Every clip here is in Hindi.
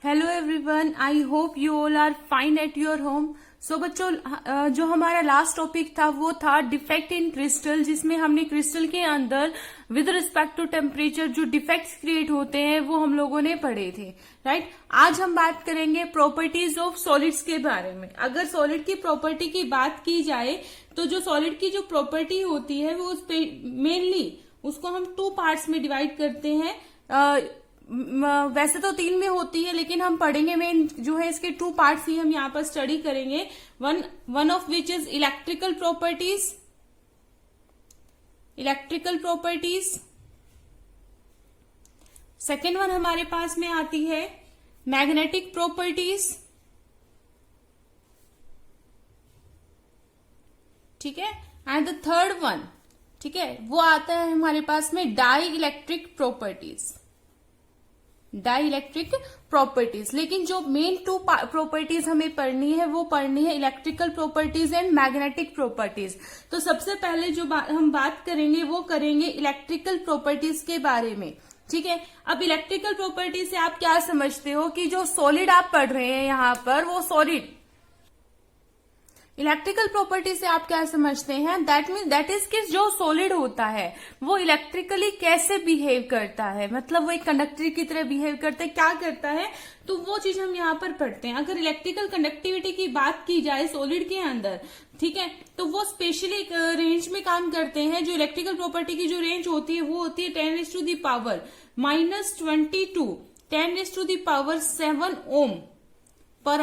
Hello everyone, I hope you all are fine at your home. So बच्चों, जो हमारा लास्ट टॉपिक था वो था डिफेक्ट इन क्रिस्टल, जिसमें हमने क्रिस्टल के अंदर विद रिस्पेक्ट टू टेम्परेचर जो डिफेक्ट्स क्रिएट होते हैं वो हम लोगों ने पढ़े थे। राइट, आज हम बात करेंगे प्रॉपर्टीज ऑफ सॉलिड्स के बारे में। अगर सॉलिड की प्रॉपर्टी की बात की जाए तो जो सॉलिड की जो प्रॉपर्टी होती है वो मेनली उसको हम टू पार्ट्स में डिवाइड करते हैं। वैसे तो तीन में होती है, लेकिन हम पढ़ेंगे मेन जो है इसके टू पार्ट्स ही हम यहाँ पर स्टडी करेंगे। One of which is electrical properties. Second one हमारे पास में आती है मैग्नेटिक प्रॉपर्टीज। ठीक है, एंड द थर्ड वन, ठीक है, वो आता है हमारे पास में डाई इलेक्ट्रिक प्रॉपर्टीज। लेकिन जो मेन टू प्रॉपर्टीज हमें पढ़नी है वो पढ़नी है electrical properties and magnetic properties. तो सबसे पहले जो हम बात करेंगे वो करेंगे इलेक्ट्रिकल प्रॉपर्टीज के बारे में। ठीक है, अब इलेक्ट्रिकल प्रॉपर्टीज से आप क्या समझते हो कि जो सॉलिड आप पढ़ रहे हैं यहाँ पर वो सॉलिड, इलेक्ट्रिकल प्रॉपर्टी से आप क्या समझते हैं? दैट इज कि जो सॉलिड होता है वो इलेक्ट्रिकली कैसे बिहेव करता है, मतलब वो एक कंडक्टर की तरह बिहेव करता है, क्या करता है, तो वो चीज हम यहाँ पर पढ़ते हैं। अगर इलेक्ट्रिकल कंडक्टिविटी की बात की जाए सॉलिड के अंदर, ठीक है, तो वो स्पेशली एक रेंज में काम करते हैं। जो इलेक्ट्रिकल प्रॉपर्टी की जो रेंज होती है वो होती है 10⁻⁻22 10⁻7 ओम पर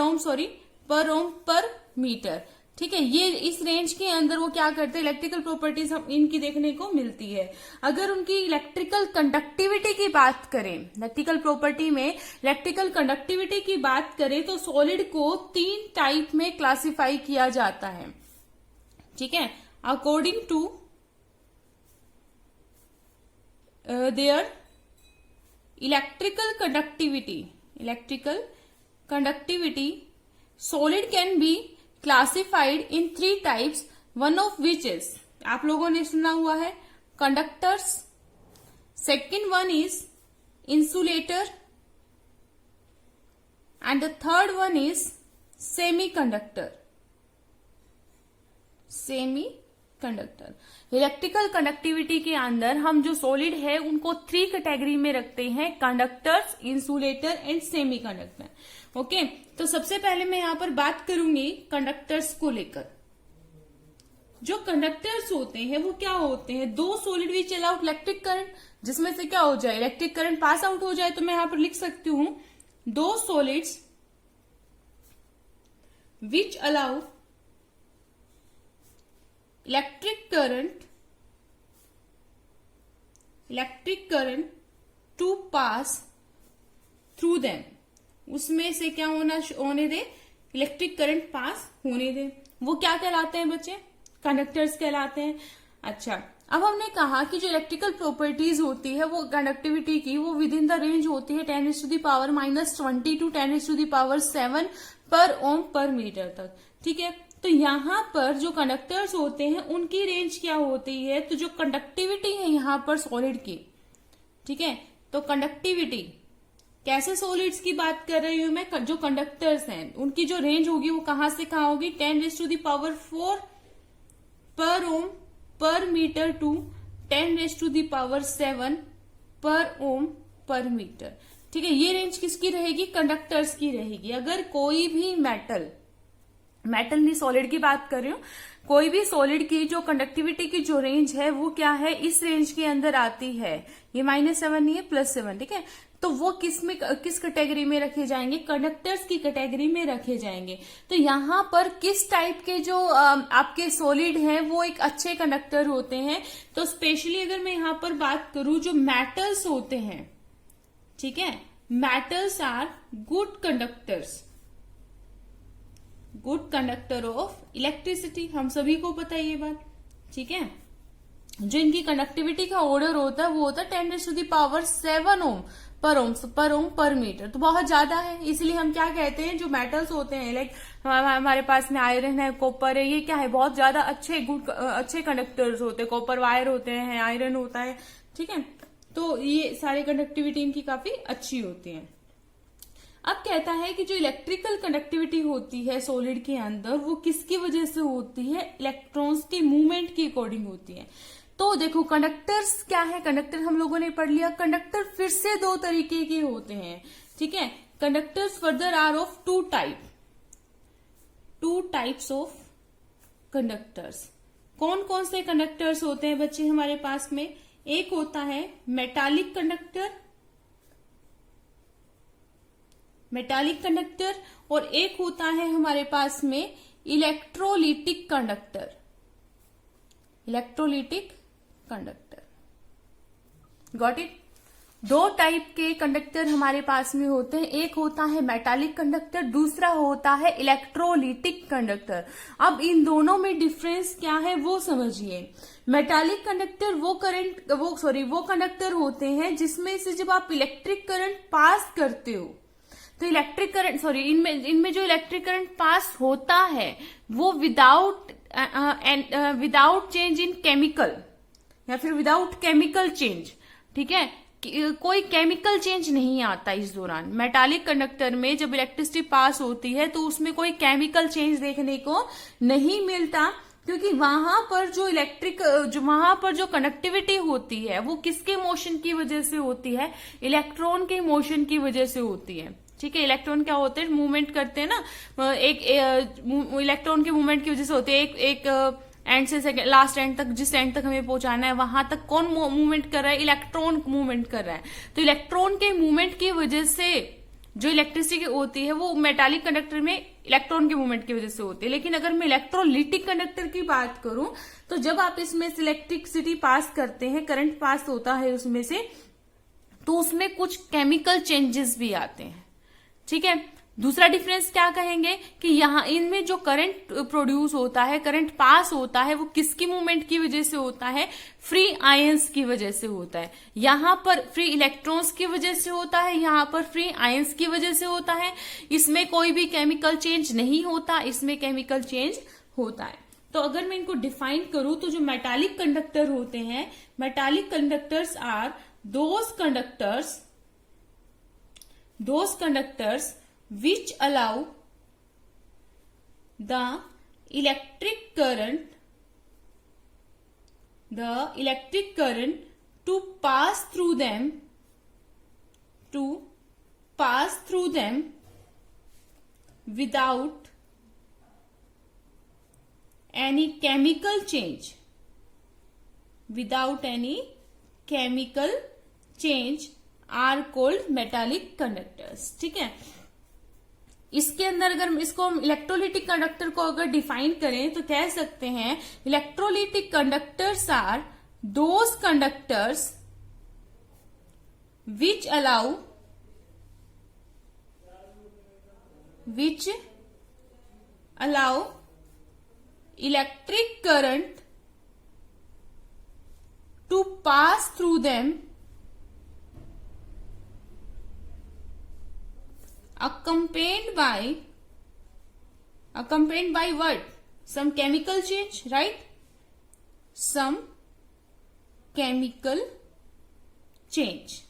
मीटर। ठीक है, ये इस रेंज के अंदर वो क्या करते हैं, इलेक्ट्रिकल प्रॉपर्टीज हम इनकी देखने को मिलती है। अगर उनकी इलेक्ट्रिकल कंडक्टिविटी की बात करें, इलेक्ट्रिकल प्रॉपर्टी में इलेक्ट्रिकल कंडक्टिविटी की बात करें तो सॉलिड को तीन टाइप में क्लासिफाई किया जाता है। ठीक है, according to their electrical conductivity solid can be classified in three types, one of which is, आप लोगों ने सुना हुआ है, conductors, second one is insulator, and the third one is semiconductor। Electrical conductivity के अंदर हम जो सॉलिड है उनको थ्री कैटेगरी में रखते हैं, conductors, insulator and semi conductor. Okay, तो सबसे पहले मैं यहाँ पर बात करूंगी कंडक्टर्स को लेकर। जो कंडक्टर्स होते हैं वो क्या होते हैं? दो solid which allow electric current, जिसमें से क्या हो जाए, इलेक्ट्रिक करंट पास आउट हो जाए। तो मैं यहाँ पर लिख सकती हूं दो solids which allow electric current to pass through them. उसमें से क्या होने दे, इलेक्ट्रिक करंट पास होने दे। वो क्या कहलाते हैं बच्चे? कंडक्टर्स कहलाते हैं। अच्छा, अब हमने कहा कि जो इलेक्ट्रिकल प्रॉपर्टीज होती है वो कंडक्टिविटी की, वो विद इन द रेंज होती है 10⁻⁻20 टू 10⁻7 पर ओम पर मीटर तक। ठीक है, तो यहाँ पर जो कंडक्टर्स होते हैं उनकी रेंज क्या होती है, तो जो कंडक्टिविटी है यहाँ पर सॉलिड की, ठीक है, तो कंडक्टिविटी कैसे सॉलिड्स की बात कर रही हूं मैं, जो कंडक्टर्स हैं उनकी जो रेंज होगी वो कहां से कहां होगी, 10⁻4 पर ओम पर मीटर टू 10⁻7 पर ओम पर मीटर। ठीक है, ये रेंज किसकी रहेगी? कंडक्टर्स की रहेगी। अगर कोई भी मेटल नहीं, सॉलिड की बात कर रही हूं, कोई भी सॉलिड की जो कंडक्टिविटी की जो रेंज है वो क्या है, इस रेंज के अंदर आती है। ये -7 नहीं है, +7। ठीक है, तो वो किस कैटेगरी में रखे जाएंगे? कंडक्टर्स की कैटेगरी में रखे जाएंगे। तो यहाँ पर किस टाइप के जो आपके सॉलिड हैं वो एक अच्छे कंडक्टर होते हैं। तो स्पेशली अगर मैं यहाँ पर बात करूं, जो मेटल्स होते हैं, ठीक है, metals are good conductor of electricity. हम सभी को पता है ये बात। ठीक है, जो इनकी कंडक्टिविटी का ऑर्डर होता है वो होता है 10⁻7 ओम पर मीटर। तो बहुत ज्यादा है, इसलिए हम क्या कहते हैं, जो मेटल्स होते हैं, लाइक हमारे पास में आयरन है, कॉपर है, ये क्या है, बहुत ज्यादा अच्छे कंडक्टर्स होते हैं। कॉपर वायर होते हैं, आयरन होता है। ठीक है, तो ये सारे कंडक्टिविटी इनकी काफी अच्छी होती है। अब कहता है कि जो इलेक्ट्रिकल कंडक्टिविटी होती है सॉलिड के अंदर वो किसकी वजह से होती है, इलेक्ट्रॉन्स के मूवमेंट के अकॉर्डिंग होती है। तो देखो कंडक्टर्स क्या है, कंडक्टर हम लोगों ने पढ़ लिया। कंडक्टर फिर से दो तरीके के होते हैं, ठीक है। Conductors further are of two types of conductors. कौन कौन से कंडक्टर्स होते हैं बच्चे हमारे पास में? एक होता है मेटालिक कंडक्टर और एक होता है हमारे पास में इलेक्ट्रोलिटिक कंडक्टर। Got it? दो टाइप के कंडक्टर हमारे पास में होते हैं, एक होता है मेटालिक कंडक्टर, दूसरा होता है इलेक्ट्रोलिटिक कंडक्टर। अब इन दोनों में डिफरेंस क्या है वो समझिए। मेटालिक कंडक्टर वो कंडक्टर होते हैं जिसमें से जब आप इलेक्ट्रिक करंट पास करते हो तो इनमें जो इलेक्ट्रिक करंट पास होता है वो विदाउट चेंज इन केमिकल या फिर विदाउट केमिकल चेंज, ठीक है। कोई केमिकल चेंज नहीं आता इस दौरान। मेटालिक कंडक्टर में जब इलेक्ट्रिसिटी पास होती है तो उसमें कोई केमिकल चेंज देखने को नहीं मिलता, क्योंकि वहां पर जो कनेक्टिविटी होती है वो किसके मोशन की वजह से होती है, इलेक्ट्रॉन के मोशन की वजह से होती है, ठीक है। इलेक्ट्रॉन क्या होते हैं, मूवमेंट करते हैं ना, इलेक्ट्रॉन के मूवमेंट की वजह से होते हैं। एक एंड से लास्ट एंड तक, जिस एंड तक हमें पहुंचाना है वहां तक कौन मूवमेंट कर रहा है, इलेक्ट्रॉन मूवमेंट कर रहा है। तो इलेक्ट्रॉन के मूवमेंट की वजह से जो इलेक्ट्रिसिटी होती है वो मेटालिक कंडक्टर में इलेक्ट्रॉन के मूवमेंट की वजह से होती है। लेकिन अगर मैं इलेक्ट्रोलिटिक कंडक्टर की बात करूं तो जब आप इसमें से इलेक्ट्रिसिटी पास करते हैं, करंट पास होता है उसमें से, तो उसमें कुछ केमिकल चेंजेस भी आते हैं, ठीक है। दूसरा डिफरेंस क्या कहेंगे कि यहाँ इनमें जो करंट प्रोड्यूस होता है, करंट पास होता है, वो किसकी मूवमेंट की वजह से होता है, फ्री आयंस की वजह से होता है। यहाँ पर फ्री इलेक्ट्रॉन्स की वजह से होता है, यहाँ पर फ्री आयंस की वजह से होता है। इसमें कोई भी केमिकल चेंज नहीं होता, इसमें केमिकल चेंज होता है। तो अगर मैं इनको डिफाइन करूं तो जो मेटालिक कंडक्टर होते हैं, metallic conductors are those conductors which allow the electric current to pass through them without any chemical change are called metallic conductors, ठीक है। इसके अंदर अगर इसको हम इलेक्ट्रोलिटिक कंडक्टर को अगर डिफाइन करें तो कह सकते हैं electrolytic conductors are those conductors which allow electric current to pass through them accompanied by what? Some chemical change, right? Some chemical change,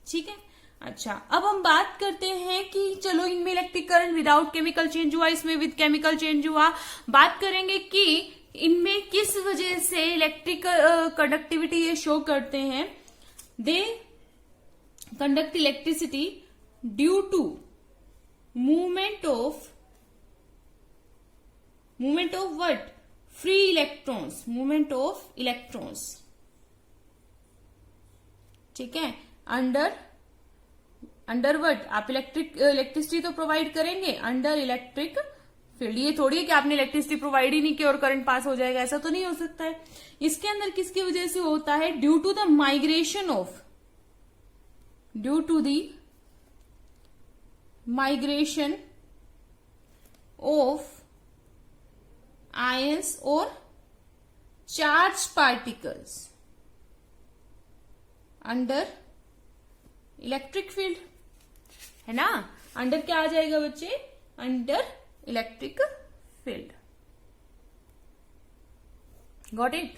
ठीक है। अच्छा, अब हम बात करते हैं कि चलो इनमें electric current without chemical change हुआ, इसमें विद केमिकल चेंज हुआ। बात करेंगे कि इनमें किस वजह से इलेक्ट्रिकल कंडक्टिविटी ये शो करते हैं। They conduct electricity due to movement of what? Free electrons, movement of electrons, ठीक है। Under what? आप इलेक्ट्रिसिटी तो प्रोवाइड करेंगे अंडर इलेक्ट्रिक फील्ड। ये थोड़ी है कि आपने इलेक्ट्रिसिटी प्रोवाइड ही नहीं की और करंट पास हो जाएगा, ऐसा तो नहीं हो सकता है। इसके अंदर किसकी वजह से होता है? Due to the migration of ions or charged particles under electric field, है ना। अंडर क्या आ जाएगा बच्चे? Under electric field. Got it?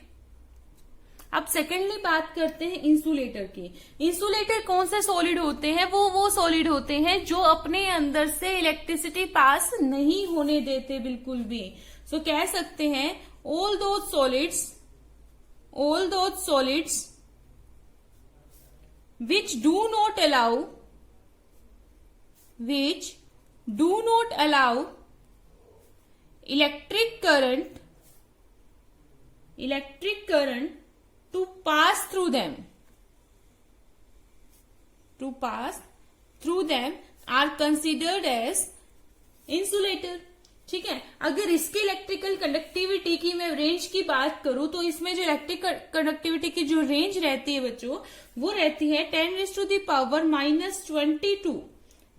अब सेकेंडली बात करते हैं इंसुलेटर की। इंसुलेटर कौन से सॉलिड होते हैं? वो सॉलिड होते हैं जो अपने अंदर से इलेक्ट्रिसिटी पास नहीं होने देते बिल्कुल भी। सो कह सकते हैं all those solids which do not allow electric current to pass through them are considered as insulator। ठीक है, अगर इसकी इलेक्ट्रिकल कंडक्टिविटी की मैं रेंज की बात करूं तो इसमें जो इलेक्ट्रिक कंडक्टिविटी की जो रेंज रहती है बच्चों, वो रहती है 10⁻⁻22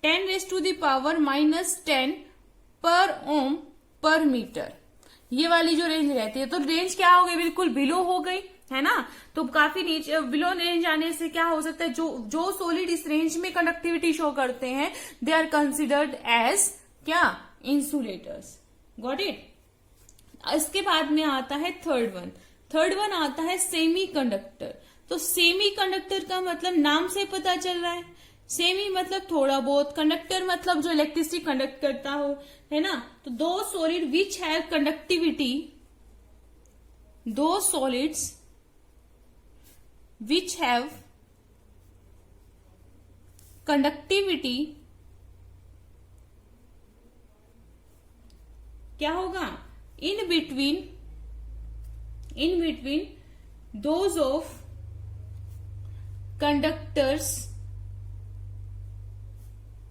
10⁻⁻10 पर ओम पर मीटर, ये वाली जो रेंज रहती है। तो रेंज क्या हो गई? बिल्कुल बिलो हो गई, है ना। तो काफी नीचे बिलो रेंज आने से क्या हो सकता है, जो सॉलिड इस रेंज में कंडक्टिविटी शो करते हैं, दे आर कंसिडर्ड एज क्या? इंसुलेटर्स। Got it. इसके बाद में आता है थर्ड वन आता है सेमी कंडक्टर। तो सेमी कंडक्टर का मतलब नाम से पता चल रहा है, सेमी मतलब थोड़ा बहुत, कंडक्टर मतलब जो इलेक्ट्रिसिटी कंडक्ट करता हो, है ना। तो दो सॉलिड विच हैव कंडक्टिविटी, दो सॉलिड्स विच हैव कंडक्टिविटी, क्या होगा? In between those of conductors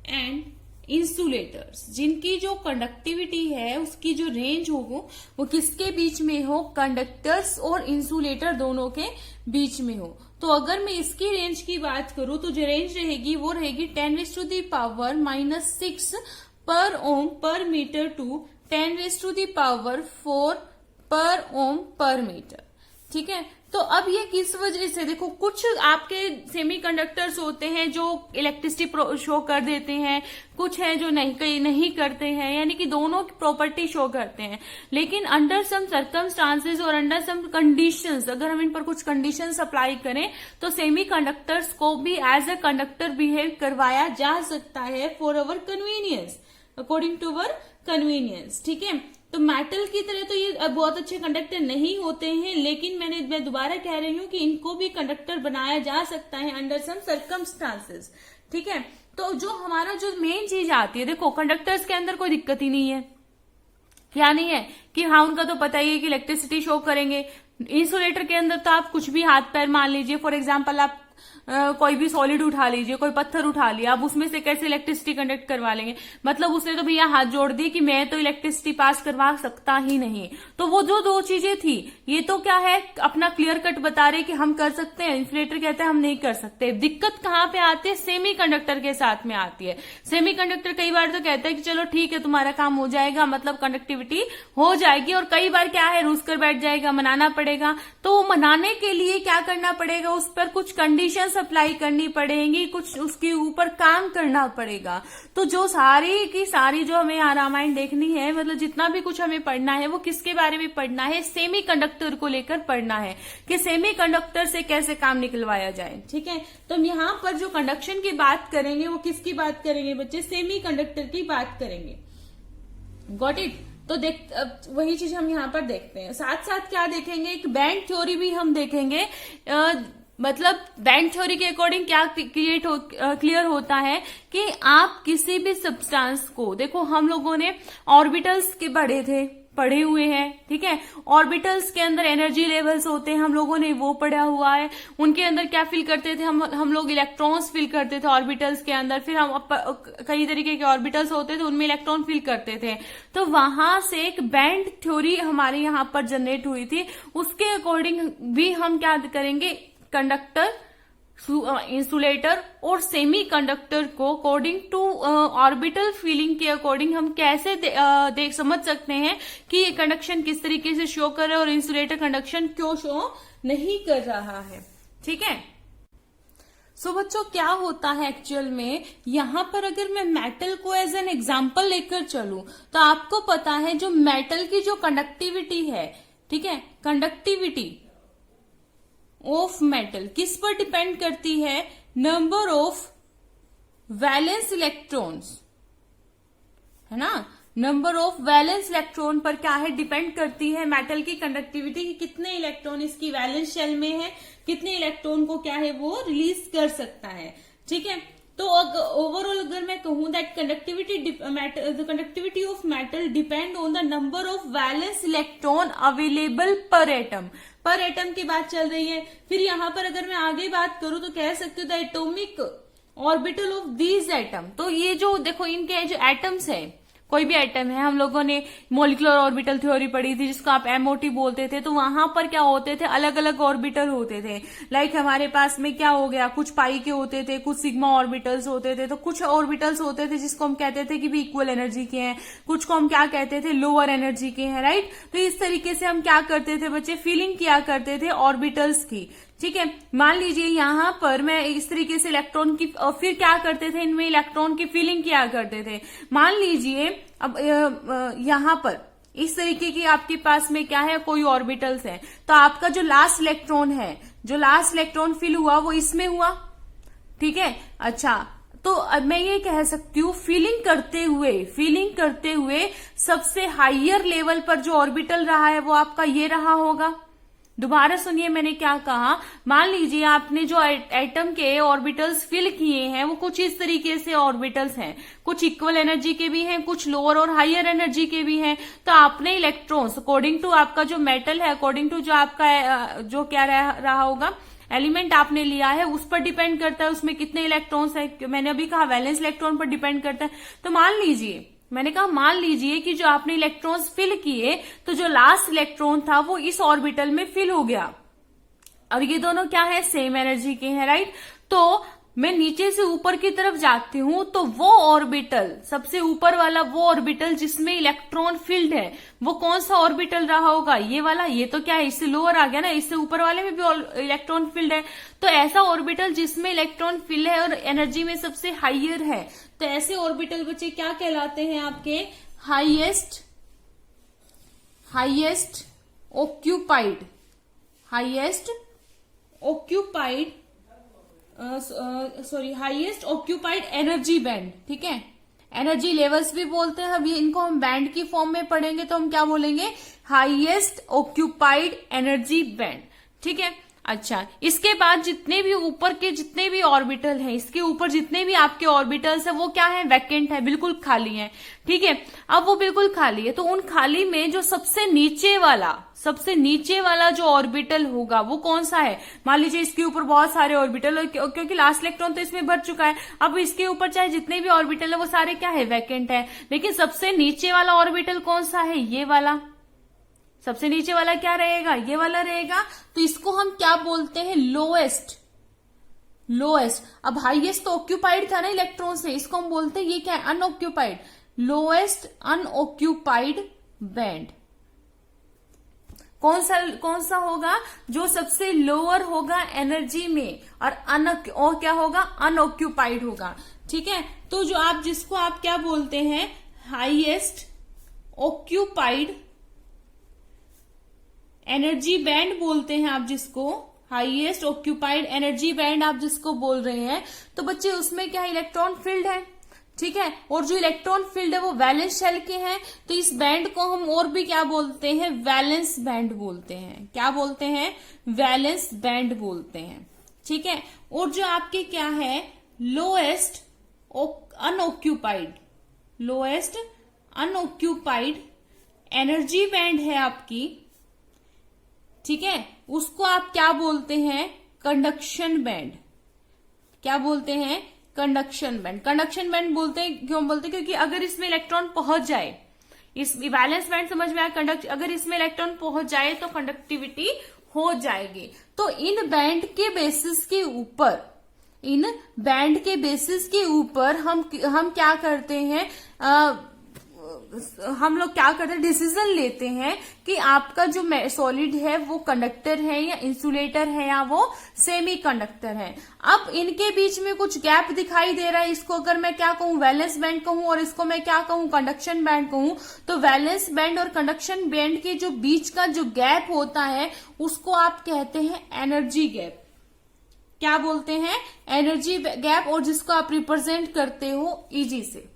and insulators, जिनकी जो कंडक्टिविटी है उसकी जो रेंज हो वो किसके बीच में हो? कंडक्टर्स और इंसुलेटर दोनों के बीच में हो। तो अगर मैं इसकी रेंज की बात करूं तो जो रेंज रहेगी वो रहेगी 10⁻⁻6 पर ओम पर मीटर टू 10⁻⁴ पर ओम पर मीटर। ठीक है, तो अब ये किस वजह से, देखो कुछ आपके सेमीकंडक्टर्स होते हैं जो इलेक्ट्रिसिटी शो कर देते हैं, कुछ है जो नहीं करते हैं, यानी कि दोनों की प्रॉपर्टी शो करते हैं। लेकिन अंडर सम सर्कमस्टांसेस और अंडर सम कंडीशंस, अगर हम इन पर कुछ कंडीशंस अप्लाई करें तो सेमीकंडक्टर्स को भी एज अ कंडक्टर बिहेव करवाया जा सकता है for our convenience, according to our convenience. ठीक है, तो मेटल की तरह तो ये बहुत अच्छे कंडक्टर नहीं होते हैं, लेकिन मैं दोबारा कह रही हूं कि इनको भी कंडक्टर बनाया जा सकता है अंडर सम सर्कमस्टांसेस। ठीक है, तो जो हमारा जो मेन चीज आती है, देखो कंडक्टर्स के अंदर कोई दिक्कत ही नहीं है, क्या नहीं है कि हाँ उनका तो पता ही है कि इलेक्ट्रिसिटी शो करेंगे। इंसुलेटर के अंदर तो आप कुछ भी हाथ पैर मान लीजिए, फॉर एग्जाम्पल आप कोई भी सॉलिड उठा लीजिए, कोई पत्थर उठा लिया, आप उसमें से कैसे इलेक्ट्रिसिटी कंडक्ट करवा लेंगे? मतलब उसने तो भैया हाथ जोड़ दिए कि मैं तो इलेक्ट्रिसिटी पास करवा सकता ही नहीं। तो वो जो दो चीजें थी, ये तो क्या है, अपना क्लियर कट बता रहे कि हम कर सकते हैं, इंसुलेटर कहते हैं हम नहीं कर सकते। दिक्कत कहाँ पे आती है? सेमी कंडक्टर के साथ में आती है। सेमी कंडक्टर कई बार तो कहता है कि चलो ठीक है तुम्हारा काम हो जाएगा, मतलब कंडक्टिविटी हो जाएगी, और कई बार क्या है, रूस कर बैठ जाएगा, मनाना पड़ेगा। तो वो मनाने के लिए क्या करना पड़ेगा? उस पर कुछ कंडीशन अप्लाई करनी पड़ेगी, कुछ उसके ऊपर काम करना पड़ेगा। तो जो सारी की सारी जो हमें रामायण देखनी है, मतलब जितना भी कुछ हमें पढ़ना है वो किसके बारे में पढ़ना है? सेमी कंडक्टर को लेकर पढ़ना है कि सेमी कंडक्टर से कैसे काम निकलवाया जाए। ठीक है, तो हम यहाँ पर जो कंडक्शन की बात करेंगे वो किसकी बात करेंगे बच्चे? सेमी कंडक्टर की बात करेंगे। Got it. तो वही चीज हम यहाँ पर देखते हैं। साथ साथ क्या देखेंगे, एक बैंड थ्योरी भी हम देखेंगे। मतलब बैंड थ्योरी के अकॉर्डिंग क्या क्लियर होता है कि आप किसी भी सब्सटेंस को, देखो हम लोगों ने ऑर्बिटल्स के पढ़े हुए हैं। ठीक है, ऑर्बिटल्स के अंदर एनर्जी लेवल्स होते हैं, हम लोगों ने वो पढ़ा हुआ है। उनके अंदर क्या फिल करते थे हम लोग? इलेक्ट्रॉन्स फिल करते थे ऑर्बिटल्स के अंदर। फिर हम कई तरीके के ऑर्बिटल्स होते थे, उनमें इलेक्ट्रॉन फिल करते थे। तो वहां से एक बैंड थ्योरी हमारे यहाँ पर जनरेट हुई थी। उसके अकॉर्डिंग भी हम क्या करेंगे, कंडक्टर, इंसुलेटर और सेमी कंडक्टर को अकॉर्डिंग टू ऑर्बिटल फीलिंग के अकॉर्डिंग हम कैसे समझ सकते हैं कि ये कंडक्शन किस तरीके से शो कर रहा है और इंसुलेटर कंडक्शन क्यों शो नहीं कर रहा है। ठीक है, सो बच्चों क्या होता है एक्चुअल में, यहां पर अगर मैं मेटल को एज एन एग्जाम्पल लेकर चलूं तो आपको पता है जो मेटल की जो कंडक्टिविटी है, ठीक है, कंडक्टिविटी ऑफ मेटल किस पर डिपेंड करती है? नंबर ऑफ वैलेंस इलेक्ट्रॉन्स, है ना, नंबर ऑफ वैलेंस इलेक्ट्रॉन पर क्या है, डिपेंड करती है मेटल की कंडक्टिविटी की कितने इलेक्ट्रॉन इसकी वैलेंस शेल में है, कितने इलेक्ट्रॉन को क्या है वो रिलीज कर सकता है। ठीक है, तो ओवरऑल अगर मैं कहूं that conductivity of metal depend on the number of valence electron available पर एटम। पर एटम की बात चल रही है। फिर यहां पर अगर मैं आगे बात करूं तो कह सकती हूँ the atomic orbital of these atom. तो ये जो देखो इनके जो एटम्स है, कोई भी एटम है, हम लोगों ने मॉलिक्यूलर ऑर्बिटल थ्योरी पढ़ी थी जिसको आप एमओटी बोलते थे, तो वहां पर क्या होते थे, अलग अलग ऑर्बिटल होते थे। लाइक हमारे पास में क्या हो गया, कुछ पाई के होते थे, कुछ सिग्मा ऑर्बिटल्स होते थे, तो कुछ ऑर्बिटल्स होते थे जिसको हम कहते थे कि भी इक्वल एनर्जी के हैं, कुछ को हम क्या कहते थे, लोअर एनर्जी के हैं, राइट। तो इस तरीके से हम क्या करते थे बच्चे, फीलिंग किया करते थे ऑर्बिटल्स की। ठीक है, मान लीजिए यहां पर मैं इस तरीके से इलेक्ट्रॉन की, फिर क्या करते थे, इनमें इलेक्ट्रॉन की फीलिंग किया करते थे। मान लीजिए अब यहां पर इस तरीके की आपके पास में क्या है, कोई ऑर्बिटल्स है, तो आपका जो लास्ट इलेक्ट्रॉन है, जो लास्ट इलेक्ट्रॉन फिल हुआ वो इसमें हुआ। ठीक है, अच्छा, तो अब मैं ये कह सकती हूँ फीलिंग करते हुए सबसे हाइयर लेवल पर जो ऑर्बिटल रहा है वो आपका ये रहा होगा। दोबारा सुनिए मैंने क्या कहा, मान लीजिए आपने जो एटम के ऑर्बिटल्स फिल किए हैं वो कुछ इस तरीके से ऑर्बिटल्स हैं, कुछ इक्वल एनर्जी के भी हैं, कुछ लोअर और हायर एनर्जी के भी हैं। तो आपने इलेक्ट्रॉन्स अकॉर्डिंग टू आपका जो मेटल है, अकॉर्डिंग टू जो आपका जो क्या रहा होगा एलिमेंट आपने लिया है, उस पर डिपेंड करता है उसमें कितने इलेक्ट्रॉन्स है। मैंने अभी कहा वैलेंस इलेक्ट्रॉन पर डिपेंड करता है। तो मान लीजिए कि जो आपने इलेक्ट्रॉन्स फिल किए तो जो लास्ट इलेक्ट्रॉन था वो इस ऑर्बिटल में फिल हो गया, और ये दोनों क्या है, सेम एनर्जी के हैं, राइट। तो मैं नीचे से ऊपर की तरफ जाती हूं तो वो ऑर्बिटल, सबसे ऊपर वाला वो ऑर्बिटल जिसमें इलेक्ट्रॉन फील्ड है, वो कौन सा ऑर्बिटल रहा होगा, ये वाला। ये तो क्या है, इससे लोअर आ गया ना, इससे ऊपर वाले में भी इलेक्ट्रॉन फील्ड है। तो ऐसा ऑर्बिटल जिसमें इलेक्ट्रॉन फील्ड है और एनर्जी में सबसे हाइयर है, तो ऐसे ऑर्बिटल बच्चे क्या कहलाते हैं आपके, हाईएस्ट ऑक्यूपाइड एनर्जी बैंड। ठीक है, एनर्जी लेवल्स भी बोलते हैं। अभी इनको हम बैंड की फॉर्म में पढ़ेंगे तो हम क्या बोलेंगे, हाईएस्ट ऑक्यूपाइड एनर्जी बैंड। ठीक है, अच्छा, इसके बाद जितने भी ऊपर के जितने भी ऑर्बिटल हैं, इसके ऊपर जितने भी आपके ऑर्बिटल्स हैं वो क्या है, वैकेंट है, बिल्कुल खाली है। ठीक है, अब वो बिल्कुल खाली है तो उन खाली में जो सबसे नीचे वाला जो ऑर्बिटल होगा वो कौन सा है। मान लीजिए इसके ऊपर बहुत सारे ऑर्बिटल, क्योंकि लास्ट इलेक्ट्रॉन तो इसमें भर चुका है, अब इसके ऊपर चाहे जितने भी ऑर्बिटल है वो सारे क्या है, वैकेंट है। लेकिन सबसे नीचे वाला ऑर्बिटल कौन सा है, ये वाला। सबसे नीचे वाला क्या रहेगा, ये वाला रहेगा। तो इसको हम क्या बोलते हैं, लोएस्ट। अब हाईएस्ट तो ऑक्यूपाइड था ना इलेक्ट्रॉन से, इसको हम बोलते हैं ये क्या है, अनऑक्यूपाइड, लोएस्ट अनऑक्यूपाइड बैंड। कौन सा होगा, जो सबसे लोअर होगा एनर्जी में और क्या होगा, अनऑक्यूपाइड होगा। ठीक है, तो जो आप जिसको आप क्या बोलते हैं, हाईएस्ट ऑक्यूपाइड एनर्जी बैंड बोलते हैं आप जिसको, हाईएस्ट ऑक्यूपाइड एनर्जी बैंड आप जिसको बोल रहे हैं। तो बच्चे उसमें क्या इलेक्ट्रॉन फील्ड है। ठीक है, और जो इलेक्ट्रॉन फील्ड है वो वैलेंस शेल के हैं। तो इस बैंड को हम और भी क्या बोलते हैं, वैलेंस बैंड बोलते हैं। क्या बोलते हैं, वैलेंस बैंड बोलते हैं। ठीक है, और जो आपके क्या है, लोएस्ट अनऑक्यूपाइड एनर्जी बैंड है आपकी। ठीक है, उसको आप क्या बोलते हैं, कंडक्शन बैंड। क्या बोलते हैं, कंडक्शन बैंड बोलते हैं। क्यों बोलते हैं, क्योंकि अगर इसमें इलेक्ट्रॉन पहुंच जाए, इस वैलेंस बैंड समझ में आया, अगर इसमें इलेक्ट्रॉन पहुंच जाए तो कंडक्टिविटी हो जाएगी। तो इन बैंड के बेसिस के ऊपर हम क्या करते हैं, हम लोग क्या करते हैं, डिसीजन लेते हैं कि आपका जो सॉलिड है वो कंडक्टर है या इंसुलेटर है या वो सेमी कंडक्टर है। अब इनके बीच में कुछ गैप दिखाई दे रहा है, इसको अगर मैं क्या कहूं, वैलेंस बैंड कहूं, और इसको मैं क्या कहूं, कंडक्शन बैंड कहूं। तो वैलेंस बैंड और कंडक्शन बैंड के जो बीच का जो गैप होता है उसको आप कहते हैं एनर्जी गैप। क्या बोलते हैं, एनर्जी गैप, और जिसको आप रिप्रेजेंट करते हो ईजी से।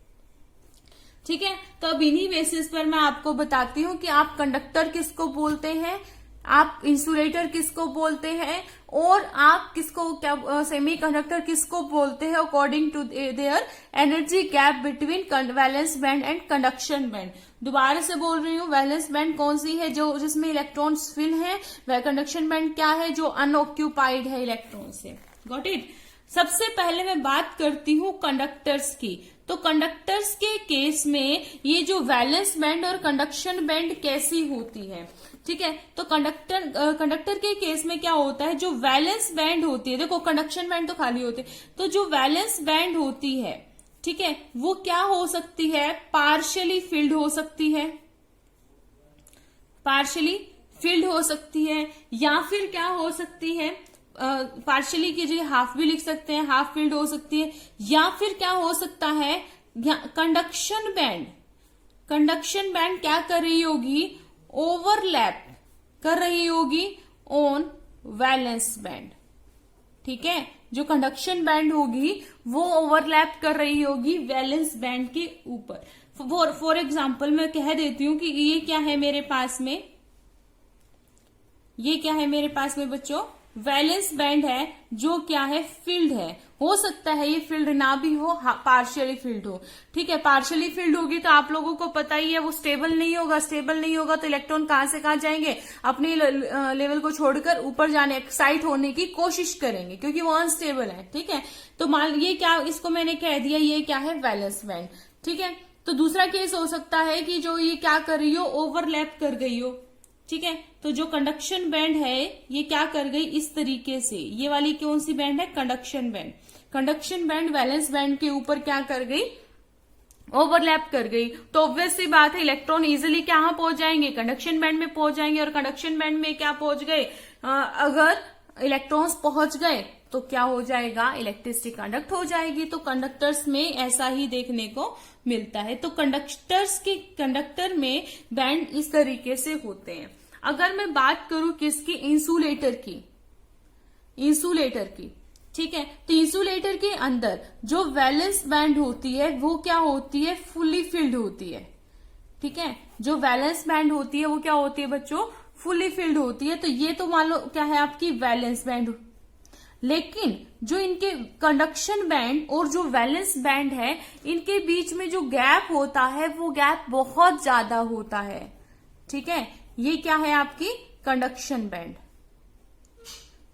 ठीक है, तो अब इन्हीं बेसिस पर मैं आपको बताती हूं कि आप कंडक्टर किसको बोलते हैं, आप इंसुलेटर किसको बोलते हैं, और आप किसको क्या सेमी कंडक्टर किसको बोलते हैं according to their energy gap between valence band and conduction band. दोबारा से बोल रही हूँ, वैलेंस बैंड कौन सी है, जो जिसमें इलेक्ट्रॉन्स फिल है, वह कंडक्शन बैंड क्या है, जो अनऑक्यूपाइड है इलेक्ट्रॉन से। Got it. सबसे पहले मैं बात करती हूँ कंडक्टर्स की। तो कंडक्टर्स के केस में ये जो वैलेंस बैंड और कंडक्शन बैंड कैसी होती है, ठीक है। तो कंडक्टर के केस में क्या होता है, जो वैलेंस बैंड होती है, देखो कंडक्शन बैंड तो खाली होते हैं, तो जो वैलेंस बैंड होती है, ठीक है, वो क्या हो सकती है, पार्शियली फिल्ड हो सकती है, पार्शियली फिल्ड हो सकती है, या फिर क्या हो सकती है, पार्शियली की जगह हाफ भी लिख सकते हैं, हाफ फिल्ड हो सकती है, या फिर क्या हो सकता है, कंडक्शन बैंड क्या कर रही होगी, ओवरलैप कर रही होगी ऑन वैलेंस बैंड। ठीक है, जो कंडक्शन बैंड होगी वो ओवरलैप कर रही होगी वैलेंस बैंड के ऊपर। फॉर एग्जाम्पल मैं कह देती हूं कि ये क्या है मेरे पास में, ये क्या है मेरे पास में बच्चों, वैलेंस बैंड है, जो क्या है, फिल्ड है। हो सकता है ये फिल्ड ना भी हो, पार्शियली फिल्ड हो। ठीक है, पार्शियली फिल्ड होगी तो आप लोगों को पता ही है वो स्टेबल नहीं होगा, स्टेबल नहीं होगा तो इलेक्ट्रॉन कहां से कहां जाएंगे, अपने लेवल को छोड़कर ऊपर जाने, एक्साइट होने की कोशिश करेंगे, क्योंकि वो अनस्टेबल है। ठीक है, तो मान ये क्या, इसको मैंने कह दिया, ये क्या है, वैलेंस बैंड। ठीक है, तो दूसरा केस हो सकता है कि जो ये क्या कर रही हो, ओवरलैप कर गई हो। ठीक है, तो जो कंडक्शन बैंड है ये क्या कर गई, इस तरीके से, ये वाली कौन सी बैंड है, conduction band. Conduction band valence band के ऊपर क्या कर गई, ओवरलैप कर गई। तो ऑब्वियस सी बात है इलेक्ट्रॉन इजिली कहां पहुंच जाएंगे, कंडक्शन बैंड में पहुंच जाएंगे, और कंडक्शन बैंड में क्या पहुंच गए, अगर इलेक्ट्रॉन्स पहुंच गए तो क्या हो जाएगा, इलेक्ट्रिसिटी कंडक्ट हो जाएगी। तो कंडक्टर्स में ऐसा ही देखने को मिलता है। तो कंडक्टर में बैंड इस तरीके से होते हैं। अगर मैं बात करूं किसकी, इंसुलेटर की, ठीक है, तो इंसुलेटर के अंदर जो वैलेंस बैंड होती है वो क्या होती है, फुली फिल्ड होती है। ठीक है, जो वैलेंस बैंड होती है वो क्या होती है बच्चों, फुली फिल्ड होती है। तो ये तो मान लो क्या है, आपकी वैलेंस बैंड। लेकिन जो इनके कंडक्शन बैंड और जो वैलेंस बैंड है, इनके बीच में जो गैप होता है वो गैप बहुत ज्यादा होता है। ठीक है, ये क्या है आपकी कंडक्शन बैंड,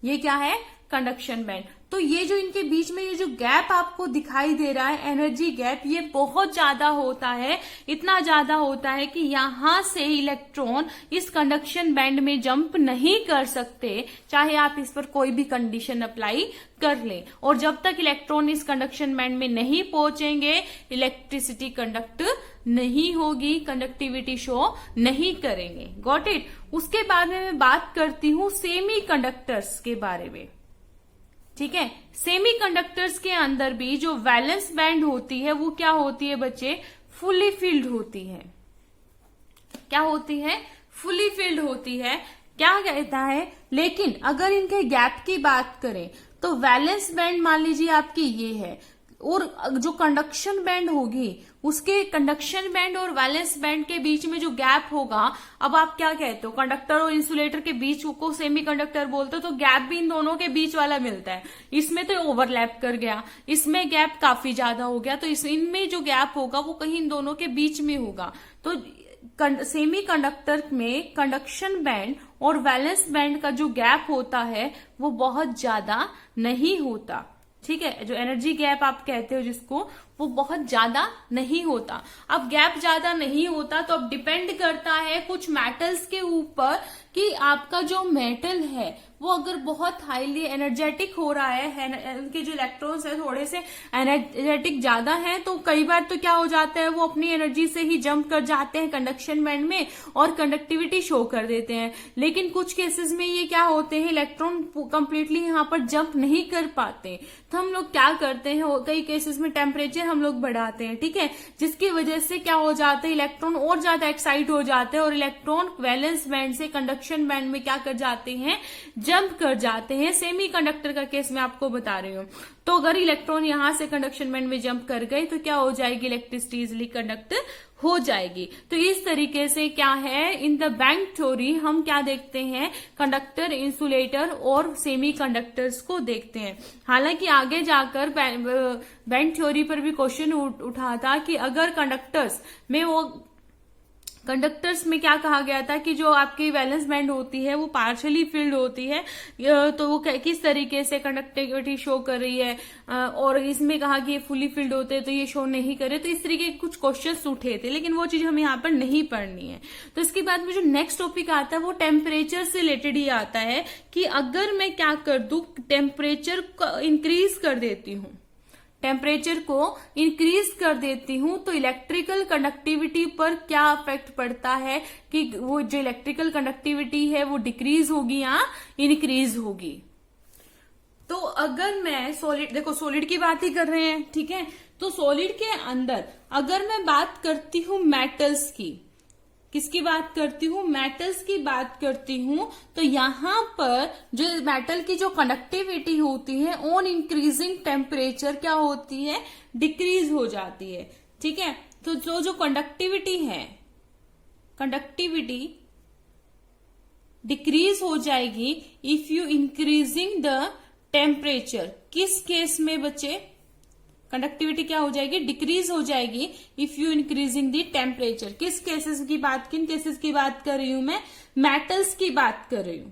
ये क्या है, कंडक्शन बैंड। तो ये जो इनके बीच में ये जो गैप आपको दिखाई दे रहा है, एनर्जी गैप, ये बहुत ज्यादा होता है, इतना ज्यादा होता है कि यहां से इलेक्ट्रॉन इस कंडक्शन बैंड में जंप नहीं कर सकते, चाहे आप इस पर कोई भी कंडीशन अप्लाई कर लें। और जब तक इलेक्ट्रॉन इस कंडक्शन बैंड में नहीं पहुंचेंगे, इलेक्ट्रिसिटी कंडक्ट नहीं होगी, कंडक्टिविटी शो नहीं करेंगे। Got it. उसके बाद में मैं बात करती हूं सेमी कंडक्टर्स के बारे में। ठीक है, सेमी कंडक्टर्स के अंदर भी जो वैलेंस बैंड होती है वो क्या होती है बच्चे, फुली फिल्ड होती है। क्या होती है, फुली फिल्ड होती है। क्या कहता है, लेकिन अगर इनके गैप की बात करें तो वैलेंस बैंड मान लीजिए आपकी ये है, और जो कंडक्शन बैंड होगी उसके कंडक्शन बैंड और वैलेंस बैंड के बीच में जो गैप होगा, अब आप क्या कहते हो, कंडक्टर और इंसुलेटर के बीच को सेमी कंडक्टर बोलते हो, तो गैप भी इन दोनों के बीच वाला मिलता है। इसमें तो ओवरलैप कर गया, इसमें गैप काफी ज्यादा हो गया, तो इनमें जो गैप होगा वो कहीं इन दोनों के बीच में होगा। तो सेमी कंडक्टर में कंडक्शन बैंड और वैलेंस बैंड का जो गैप होता है वो बहुत ज्यादा नहीं होता। ठीक है, जो एनर्जी गैप आप कहते हो जिसको, वो बहुत ज्यादा नहीं होता। अब गैप ज्यादा नहीं होता तो अब डिपेंड करता है कुछ मेटल्स के ऊपर कि आपका जो मेटल है वो अगर बहुत हाईली एनर्जेटिक हो रहा है, उनके जो इलेक्ट्रॉन्स है थोड़े से एनर्जेटिक ज्यादा है, तो कई बार तो क्या हो जाता है वो अपनी एनर्जी से ही जंप कर जाते हैं कंडक्शन बैंड में और कंडक्टिविटी शो कर देते हैं। लेकिन कुछ केसेस में ये क्या होते हैं, इलेक्ट्रॉन कंप्लीटली यहाँ पर जंप नहीं कर पाते, तो हम लोग क्या करते हैं, कई केसेस में टेम्परेचर हम लोग बढ़ाते हैं, ठीक है, जिसकी वजह से क्या हो जाता है इलेक्ट्रॉन और ज्यादा एक्साइट हो जाते हैं और इलेक्ट्रॉन वैलेंस बैंड से कंडक्शन बैंड में क्या कर जाते हैं, जंप कर जाते हैं। सेमीकंडक्टर का केस मैं आपको बता रही हूँ। तो अगर इलेक्ट्रॉन यहां से कंडक्शन बैंड में जंप कर गए तो क्या हो जाएगी, इलेक्ट्रिसिटी इजिली कंडक्ट हो जाएगी। तो इस तरीके से क्या है, इन द बैंड थ्योरी हम क्या देखते हैं, कंडक्टर, इंसुलेटर और सेमी कंडक्टर्स को देखते हैं। हालांकि आगे जाकर बैंड थ्योरी पर भी क्वेश्चन उठा था कि अगर कंडक्टर्स में क्या कहा गया था कि जो आपकी वैलेंस बैंड होती है वो पार्शियली फिल्ड होती है, तो वो किस तरीके से कंडक्टिविटी शो कर रही है, और इसमें कहा कि ये फुली फिल्ड होते हैं तो ये शो नहीं करे। तो इस तरीके के कुछ क्वेश्चंस उठे थे, लेकिन वो चीज हमें यहाँ पर नहीं पढ़नी है। तो इसके बाद में जो नेक्स्ट टॉपिक आता है वो टेम्परेचर से रिलेटेड ही आता है कि अगर मैं क्या कर दूं, टेम्परेचर को इंक्रीज कर देती हूं, टेम्परेचर को इंक्रीज कर देती हूं तो इलेक्ट्रिकल कंडक्टिविटी पर क्या इफेक्ट पड़ता है कि वो जो इलेक्ट्रिकल कंडक्टिविटी है वो डिक्रीज होगी या इंक्रीज होगी। तो अगर मैं सॉलिड की बात ही कर रहे हैं, ठीक है, तो सॉलिड के अंदर अगर मैं बात करती हूं मेटल्स की, किसकी बात करती हूं, मेटल्स की बात करती हूं, तो यहां पर जो मेटल की जो कंडक्टिविटी होती है ऑन इंक्रीजिंग टेम्परेचर क्या होती है, डिक्रीज हो जाती है, ठीक है। तो जो कंडक्टिविटी है, कंडक्टिविटी डिक्रीज हो जाएगी if you increasing the temperature. किस केस में बच्चे कंडक्टिविटी क्या हो जाएगी, डिक्रीज हो जाएगी if you increasing the temperature. किस केसेस की बात, किन केसेस की बात कर रही हूं मैं, मेटल्स की बात कर रही हूं,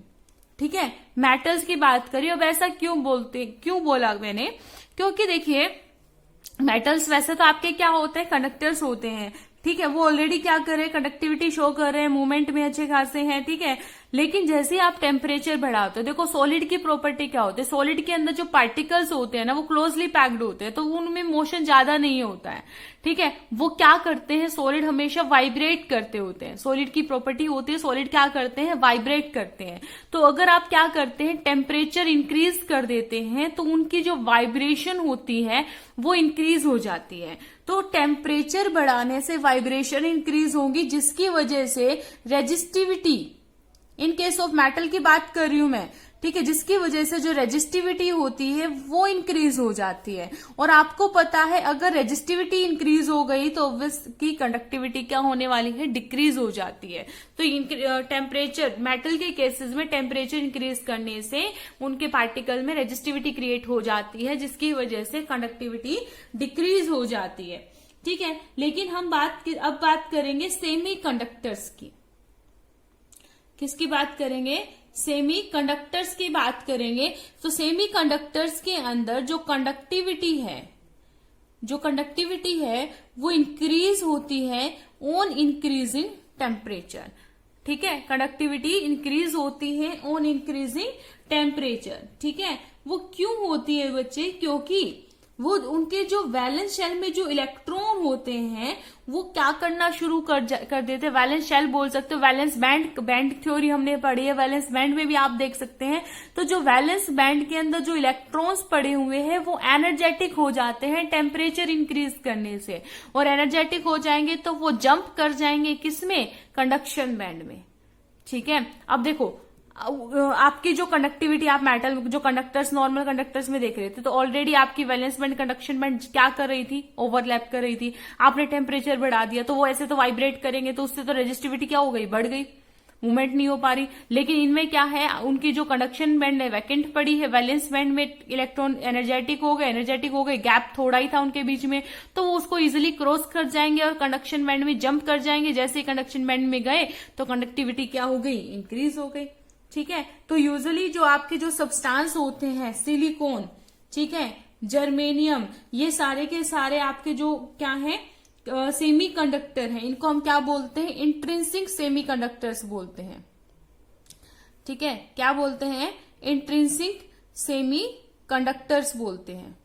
ठीक है, मेटल्स की बात कर रही हूं। अब ऐसा क्यों बोला मैंने, क्योंकि देखिए मेटल्स वैसे तो आपके क्या होते हैं, कंडक्टर्स होते हैं, ठीक है, वो ऑलरेडी क्या कर रहे हैं, कंडक्टिविटी शो कर रहे हैं, मूवमेंट में अच्छे खासे हैं, ठीक है। लेकिन जैसे आप टेम्परेचर बढ़ाते हो, देखो सॉलिड की प्रॉपर्टी क्या होती है, सॉलिड के अंदर जो पार्टिकल्स होते हैं ना वो क्लोजली पैक्ड होते हैं, तो उनमें मोशन ज्यादा नहीं होता है, ठीक है। वो क्या करते हैं, सॉलिड हमेशा वाइब्रेट करते होते हैं, सॉलिड की प्रॉपर्टी होती है, सॉलिड क्या करते हैं, वाइब्रेट करते हैं। तो अगर आप क्या करते हैं, टेम्परेचर इंक्रीज कर देते हैं तो उनकी जो वाइब्रेशन होती है वो इंक्रीज हो जाती है। तो टेम्परेचर बढ़ाने से वाइब्रेशन इंक्रीज होगी, जिसकी वजह से resistivity, in case of metal की बात कर रही हूं मैं, ठीक है, जिसकी वजह से जो रेजिस्टिविटी होती है वो इंक्रीज हो जाती है। और आपको पता है अगर रेजिस्टिविटी इंक्रीज हो गई तो ऑब्वियस की कंडक्टिविटी क्या होने वाली है, डिक्रीज हो जाती है। तो टेम्परेचर, मेटल के केसेस में टेम्परेचर इंक्रीज करने से उनके पार्टिकल में रेजिस्टिविटी क्रिएट हो जाती है, जिसकी वजह से कंडक्टिविटी डिक्रीज हो जाती है, ठीक है। लेकिन हम अब बात करेंगे सेमी कंडक्टर्स की। किसकी बात करेंगे, सेमी कंडक्टर्स की बात करेंगे। तो सेमी कंडक्टर्स के अंदर जो कंडक्टिविटी है वो इंक्रीज होती है ऑन इंक्रीजिंग टेम्परेचर, ठीक है, कंडक्टिविटी इंक्रीज होती है ऑन इंक्रीजिंग टेम्परेचर, ठीक है। वो क्यों होती है बच्चे, क्योंकि वो उनके जो वैलेंस शेल में जो इलेक्ट्रॉन होते हैं वो क्या करना शुरू कर देते हैं, वैलेंस शेल बोल सकते हो, वैलेंस बैंड थ्योरी हमने पढ़ी है, वैलेंस बैंड में भी आप देख सकते हैं। तो जो वैलेंस बैंड के अंदर जो इलेक्ट्रॉन्स पड़े हुए हैं वो एनर्जेटिक हो जाते हैं टेम्परेचर इंक्रीज करने से, और एनर्जेटिक हो जाएंगे तो वो जंप कर जाएंगे किसमें, कंडक्शन बैंड में, ठीक है। अब देखो आपकी जो कंडक्टिविटी आप मेटल जो कंडक्टर्स, नॉर्मल कंडक्टर्स में देख रहे थे, तो ऑलरेडी आपकी वैलेंस बैंड कंडक्शन बैंड क्या कर रही थी, ओवरलैप कर रही थी। आपने टेम्परेचर बढ़ा दिया तो वो ऐसे तो वाइब्रेट करेंगे, तो उससे तो रेजिस्टिविटी क्या हो गई, बढ़ गई, मूवमेंट नहीं हो पा रही। लेकिन इनमें क्या है, उनकी जो कंडक्शन बैंड है वैकेंट पड़ी है, वैलेंस बैंड में इलेक्ट्रॉन एनर्जेटिक हो गए, गैप थोड़ा ही था उनके बीच में, तो वो उसको इजिली क्रॉस कर जाएंगे और कंडक्शन बैंड में जंप कर जाएंगे। जैसे ही कंडक्शन बैंड में गए तो कंडक्टिविटी क्या हो गई, इंक्रीज हो गई, ठीक है। तो यूजुअली जो आपके जो सब्सटेंस होते हैं, सिलिकॉन, ठीक है, जर्मेनियम, ये सारे के सारे आपके जो क्या है सेमी कंडक्टर है, इनको हम क्या बोलते हैं, इंट्रिंसिक सेमी कंडक्टर्स बोलते हैं। ठीक है, क्या बोलते हैं, इंट्रिंसिक सेमी कंडक्टर्स बोलते हैं।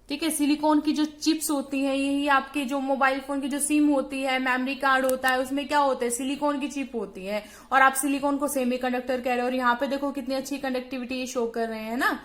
ठीक है, सिलिकॉन की जो चिप्स होती है, यही आपके जो मोबाइल फोन की जो सिम होती है, मेमोरी कार्ड होता है, उसमें क्या होता है, सिलिकॉन की चिप होती है, और आप सिलिकॉन को सेमी कंडक्टर कह रहे हो, और यहाँ पे देखो कितनी अच्छी कंडक्टिविटी शो कर रहे हैं ना।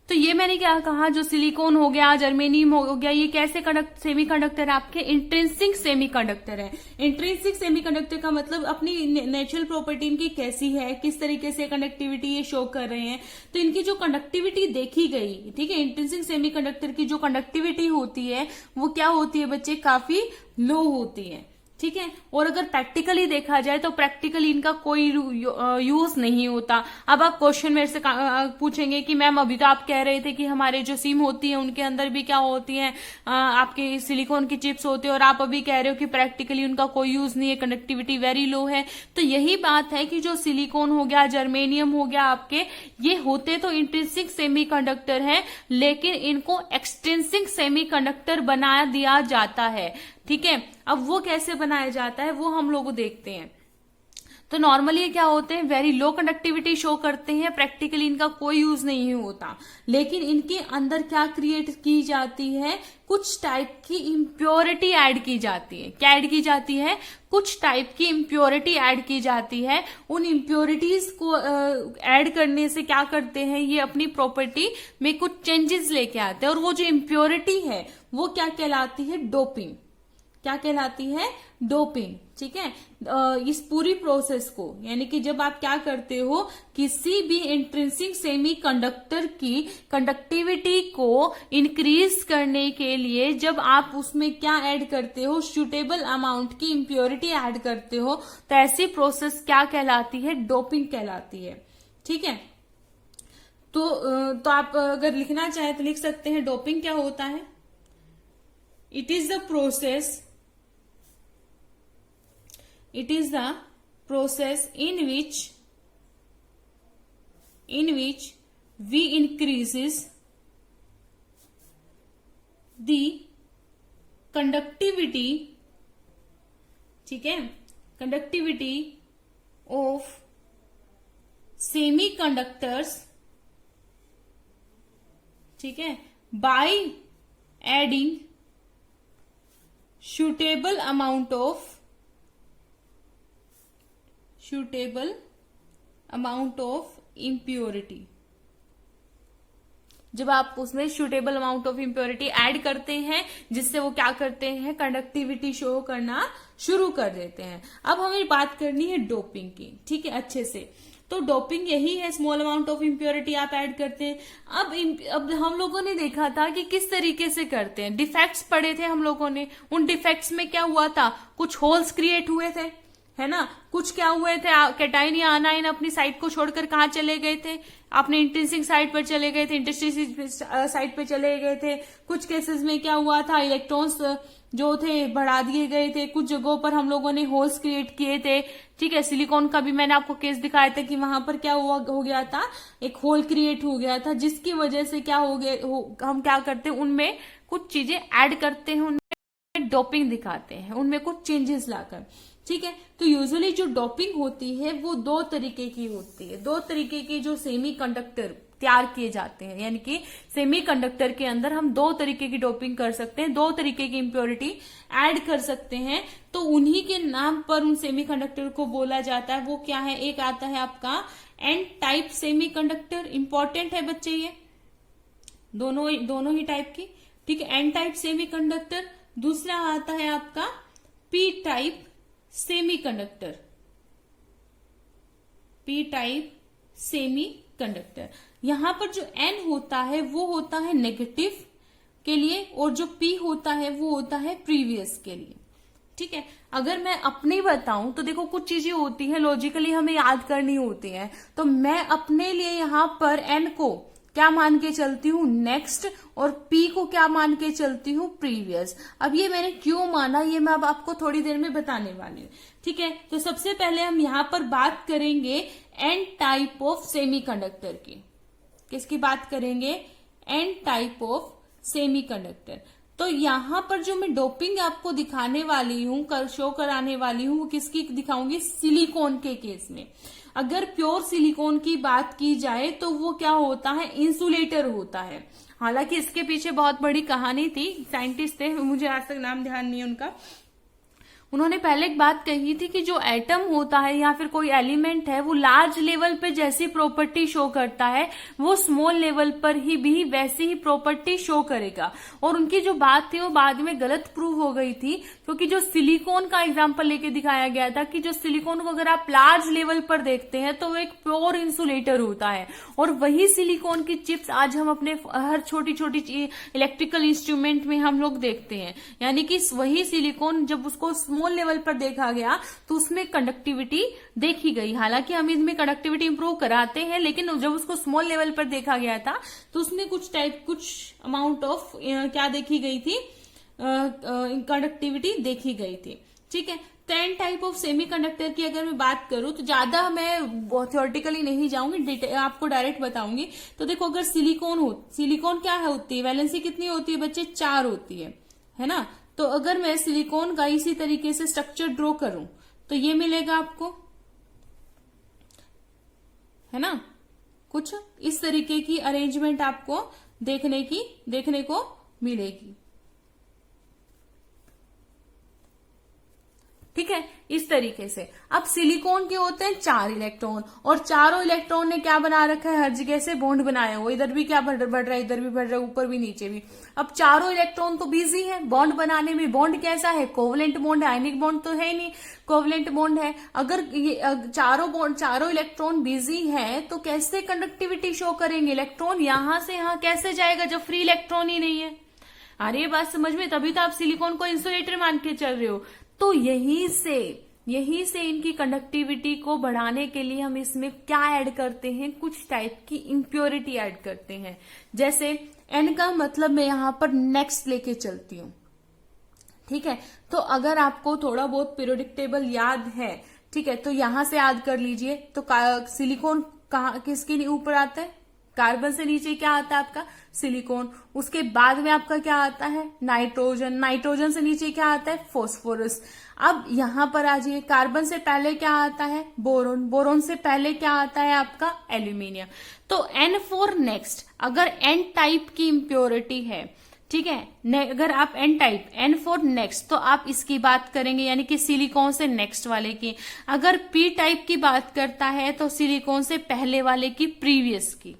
तो ये मैंने क्या कहा, जो सिलिकॉन हो गया, जर्मेनियम हो गया, ये कैसे सेमी कंडक्टर आपके इंट्रिंसिक सेमी कंडक्टर है। इंट्रिंसिक सेमी कंडक्टर का मतलब अपनी नेचुरल प्रॉपर्टी इनकी कैसी है, किस तरीके से कंडक्टिविटी ये शो कर रहे हैं। तो इनकी जो कंडक्टिविटी देखी गई, ठीक है, इंट्रिंसिक सेमी कंडक्टर की जो कंडक्टिविटी होती है वो क्या होती है बच्चे, काफी लो होती है। ठीक है, और अगर प्रैक्टिकली देखा जाए तो प्रैक्टिकली इनका कोई यूज नहीं होता। अब आप क्वेश्चन मेरे से पूछेंगे कि मैम अभी तो आप कह रहे थे कि हमारे जो सिम होती है उनके अंदर भी क्या होती है, आपके सिलिकॉन की चिप्स होती है, और आप अभी कह रहे हो कि प्रैक्टिकली उनका कोई यूज नहीं है, कंडक्टिविटी वेरी लो है। तो यही बात है कि जो सिलिकॉन हो गया, जर्मेनियम हो गया, आपके ये होते तो इंट्रिंसिक सेमी कंडक्टर है, लेकिन इनको एक्सट्रिंसिक सेमी कंडक्टर बना दिया जाता है। ठीक है, अब वो कैसे बनाया जाता है वो हम लोग देखते हैं। तो नॉर्मली क्या होते हैं, वेरी लो कंडक्टिविटी शो करते हैं, प्रैक्टिकली इनका कोई यूज नहीं होता, लेकिन इनके अंदर क्या क्रिएट की जाती है, कुछ टाइप की इम्प्योरिटी ऐड की जाती है। क्या ऐड की जाती है, कुछ टाइप की इम्प्योरिटी ऐड की जाती है। उन इम्प्योरिटीज को ऐड करने से क्या करते हैं, ये अपनी प्रॉपर्टी में कुछ चेंजेस लेके आते हैं, और वो जो इम्प्योरिटी है वो क्या कहलाती है, डोपिंग। क्या कहलाती है, डोपिंग। ठीक है, इस पूरी प्रोसेस को, यानी कि जब आप क्या करते हो, किसी भी इंट्रिंसिक सेमी कंडक्टर की कंडक्टिविटी को इंक्रीज करने के लिए जब आप उसमें क्या ऐड करते हो, सुटेबल अमाउंट की इम्प्योरिटी ऐड करते हो, तो ऐसी प्रोसेस क्या कहलाती है, डोपिंग कहलाती है। ठीक है, तो आप अगर लिखना चाहें तो लिख सकते हैं, डोपिंग क्या होता है, it is the process in which we increases the conductivity, ठीक है, conductivity of semiconductors, ठीक है, by adding suitable amount of impurity। जब आप उसमें suitable amount of impurity add करते हैं, जिससे वो क्या करते हैं, कंडक्टिविटी शो करना शुरू कर देते हैं। अब हमें बात करनी है डोपिंग की। ठीक है, अच्छे से, तो डोपिंग यही है, स्मॉल अमाउंट ऑफ इम्प्योरिटी आप ऐड करते हैं। अब हम लोगों ने देखा था कि किस तरीके से करते हैं, डिफेक्ट्स पढ़े थे हम लोगों ने। उन डिफेक्ट्स में क्या हुआ था, कुछ होल्स क्रिएट हुए थे, है ना, कुछ क्या हुए थे, कैटाइन या आनाइन अपनी साइड को छोड़कर कहाँ चले गए थे, अपने इंट्रिंसिक साइड पर चले गए थे, इंट्रिंसिक साइड पर चले गए थे। कुछ केसेस में क्या हुआ था, इलेक्ट्रॉन्स जो थे बढ़ा दिए गए थे, कुछ जगहों पर हम लोगों ने होल्स क्रिएट किए थे। ठीक है, सिलिकॉन का भी मैंने आपको केस दिखाया था कि वहां पर क्या हो गया था, एक होल क्रिएट हो गया था, जिसकी वजह से क्या हो गया, हम क्या करते हैं, उनमें कुछ चीजें ऐड करते हैं, उनमें डोपिंग दिखाते हैं, उनमें कुछ चेंजेस लाकर। ठीक है, तो यूजुअली जो डोपिंग होती है वो दो तरीके की होती है। दो तरीके के जो सेमी कंडक्टर तैयार किए जाते हैं, यानी कि सेमी कंडक्टर के अंदर हम दो तरीके की डोपिंग कर सकते हैं, दो तरीके की इम्प्योरिटी ऐड कर सकते हैं। तो उन्हीं के नाम पर उन सेमी कंडक्टर को बोला जाता है। वो क्या है, एक आता है आपका N type semiconductor, important है बच्चे ये दोनों ही टाइप की। ठीक है, एन टाइप सेमी कंडक्टर। दूसरा आता है आपका P type semi conductor, P type semi conductor. यहां पर जो एन होता है वो होता है नेगेटिव के लिए, और जो पी होता है वो होता है प्रीवियस के लिए। ठीक है, अगर मैं अपनी बताऊं तो देखो कुछ चीजें होती हैं लॉजिकली हमें याद करनी होती हैं, तो मैं अपने लिए यहां पर एन को क्या मान के चलती हूँ, नेक्स्ट, और पी को क्या मान के चलती हूँ, प्रीवियस। अब ये मैंने क्यों माना, ये मैं अब आपको थोड़ी देर में बताने वाली हूँ। ठीक है, तो सबसे पहले हम यहाँ पर बात करेंगे N type of semiconductor की। किसकी बात करेंगे, एन टाइप ऑफ सेमीकंडक्टर। तो यहां पर जो मैं डोपिंग आपको दिखाने वाली हूं, शो कराने वाली हूं, वो किसकी दिखाऊंगी? सिलिकॉन के केस में। अगर प्योर सिलिकॉन की बात की जाए तो वो क्या होता है? इंसुलेटर होता है। हालांकि इसके पीछे बहुत बड़ी कहानी थी, साइंटिस्ट थे, मुझे आज तक नाम ध्यान नहीं है उनका। उन्होंने पहले एक बात कही थी कि जो एटम होता है या फिर कोई एलिमेंट है, वो लार्ज लेवल पे जैसी प्रॉपर्टी शो करता है वो स्मॉल लेवल पर ही भी वैसी ही प्रॉपर्टी शो करेगा। और उनकी जो बात थी वो बाद में गलत प्रूव हो गई थी, क्योंकि जो सिलिकॉन का एग्जांपल लेके दिखाया गया था कि जो सिलिकॉन को अगर आप लार्ज लेवल पर देखते हैं तो वो एक प्योर इंसुलेटर होता है। और वही सिलिकॉन की चिप्स आज हम अपने हर छोटी छोटी इलेक्ट्रिकल इंस्ट्रूमेंट में हम लोग देखते हैं। यानी कि वही सिलिकॉन जब उसको स्मॉल लेवल पर देखा गया तो उसमें कंडक्टिविटी देखी गई। हालांकि हम इसमें कंडक्टिविटी इंप्रूव कराते हैं, लेकिन जब उसको स्मॉल लेवल पर देखा गया था तो उसमें कुछ अमाउंट ऑफ क्या देखी गई थी? कंडक्टिविटी देखी गई थी। ठीक है। तो एन टाइप ऑफ सेमीकंडक्टर की अगर मैं बात करूं तो ज्यादा मैं थ्योरेटिकली नहीं जाऊंगी, आपको डायरेक्ट बताऊंगी। तो देखो, अगर सिलिकॉन क्या होती है? वैलेंसी कितनी होती है बच्चे? 4 होती है ना। तो अगर मैं सिलिकॉन का इसी तरीके से स्ट्रक्चर ड्रॉ करूं तो ये मिलेगा आपको, है ना। कुछ इस तरीके की अरेंजमेंट आपको देखने को मिलेगी। ठीक है, इस तरीके से। अब सिलिकॉन के होते हैं 4 इलेक्ट्रॉन, और चारों इलेक्ट्रॉन ने क्या बना रखा है? हर जगह से बॉन्ड बनाया हुआ। इधर भी क्या बढ़ रहा है? इधर भी बढ़ रहा है, ऊपर भी नीचे भी। अब चारों इलेक्ट्रॉन तो बिजी है बॉन्ड बनाने में। बॉन्ड कैसा है? कोवलेंट बॉन्ड है, आयनिक बॉन्ड तो है ही नहीं, कोवलेंट बॉन्ड है। अगर ये चारों इलेक्ट्रॉन बिजी है तो कैसे कंडक्टिविटी शो करेंगे? इलेक्ट्रॉन यहां से यहां कैसे जाएगा जब फ्री इलेक्ट्रॉन ही नहीं है? अरे ये बात समझ में, तभी तो आप सिलिकॉन को इंसुलेटर मान के चल रहे हो। तो यहीं से इनकी कंडक्टिविटी को बढ़ाने के लिए हम इसमें क्या ऐड करते हैं? कुछ टाइप की इम्प्योरिटी ऐड करते हैं। जैसे एन का मतलब मैं यहां पर नेक्स्ट लेके चलती हूं। ठीक है। तो अगर आपको थोड़ा बहुत पीरियोडिक टेबल याद है, ठीक है, तो यहां से याद कर लीजिए। तो सिलिकॉन किसके ऊपर आता है? कार्बन से नीचे क्या आता है आपका? सिलिकॉन। उसके बाद में आपका क्या आता है? नाइट्रोजन। नाइट्रोजन से नीचे क्या आता है? फॉस्फोरस। अब यहां पर आ जाइए, कार्बन से पहले क्या आता है? बोरोन। बोरोन से पहले क्या आता है आपका? एल्यूमिनियम। तो एन फॉर नेक्स्ट, अगर एन टाइप की इम्प्योरिटी है, ठीक है, अगर आप N type, N for next, तो आप इसकी बात करेंगे, यानी कि सिलिकॉन से नेक्स्ट वाले की। अगर पी टाइप की बात करता है तो सिलिकॉन से पहले वाले की, प्रीवियस की।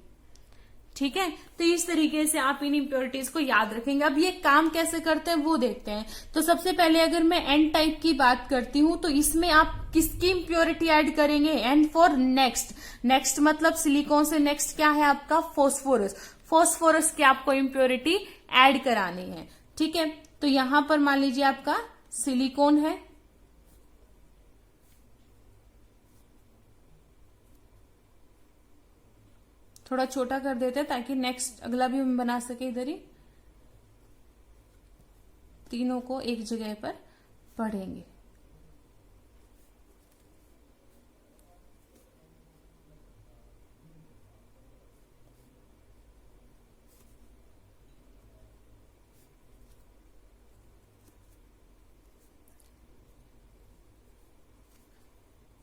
ठीक है। तो इस तरीके से आप इन इम्प्योरिटीज को याद रखेंगे। अब ये काम कैसे करते हैं वो देखते हैं। तो सबसे पहले अगर मैं एन टाइप की बात करती हूं तो इसमें आप किसकी इम्प्योरिटी ऐड करेंगे? N for next. नेक्स्ट मतलब सिलिकॉन से नेक्स्ट क्या है आपका? फॉस्फोरस। फॉस्फोरस की आपको इम्प्योरिटी ऐड करानी है। ठीक है। तो यहां पर मान लीजिए आपका सिलिकॉन है, थोड़ा छोटा कर देते हैं ताकि नेक्स्ट अगला भी हम बना सके। इधर ही तीनों को एक जगह पर पढ़ेंगे।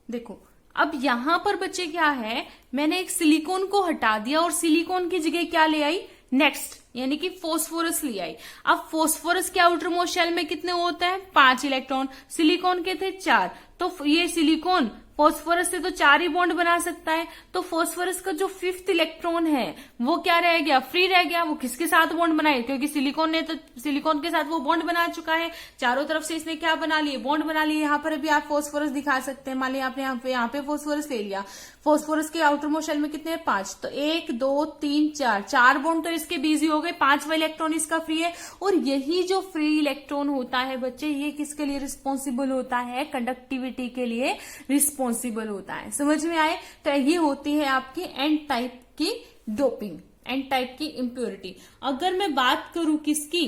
देखो, अब यहां पर बच्चे क्या है, मैंने एक सिलिकॉन को हटा दिया और सिलिकॉन की जगह क्या ले आई? नेक्स्ट, यानी कि फॉस्फोरस ले आई। अब फॉस्फोरस के आउटर मोस्ट शेल में कितने होते हैं? 5 इलेक्ट्रॉन। सिलिकॉन के थे 4। तो ये सिलिकॉन फॉस्फोरस से तो 4 ही बॉन्ड बना सकता है। तो फॉस्फोरस का जो 5th इलेक्ट्रॉन है वो क्या रह गया? फ्री रह गया। वो किसके साथ बॉन्ड बनाए? क्योंकि सिलिकॉन के साथ वो बॉन्ड बना चुका है। चारों तरफ से इसने क्या बना लिए? बॉन्ड बना लिए। यहाँ पर अभी आप फॉस्फोरस दिखा सकते हैं। मान लिया आपने यहाँ पे फॉस्फोरस ले लिया। फॉस्फोरस के आउटर मोस्ट शेल में कितने हैं? 5। तो 1 2 3 4 बॉन्ड तो इसके बिजी हो गए। 5वां इलेक्ट्रॉन इसका फ्री है। और यही जो फ्री इलेक्ट्रॉन होता है बच्चे, ये किसके लिए रिस्पॉन्सिबल होता है? कंडक्टिविटी के लिए रिस्पॉन्सिबल होता है। समझ में आए? तो ये होती है आपकी एन टाइप की डोपिंग, एन टाइप की इम्प्योरिटी। अगर मैं बात करूं किसकी?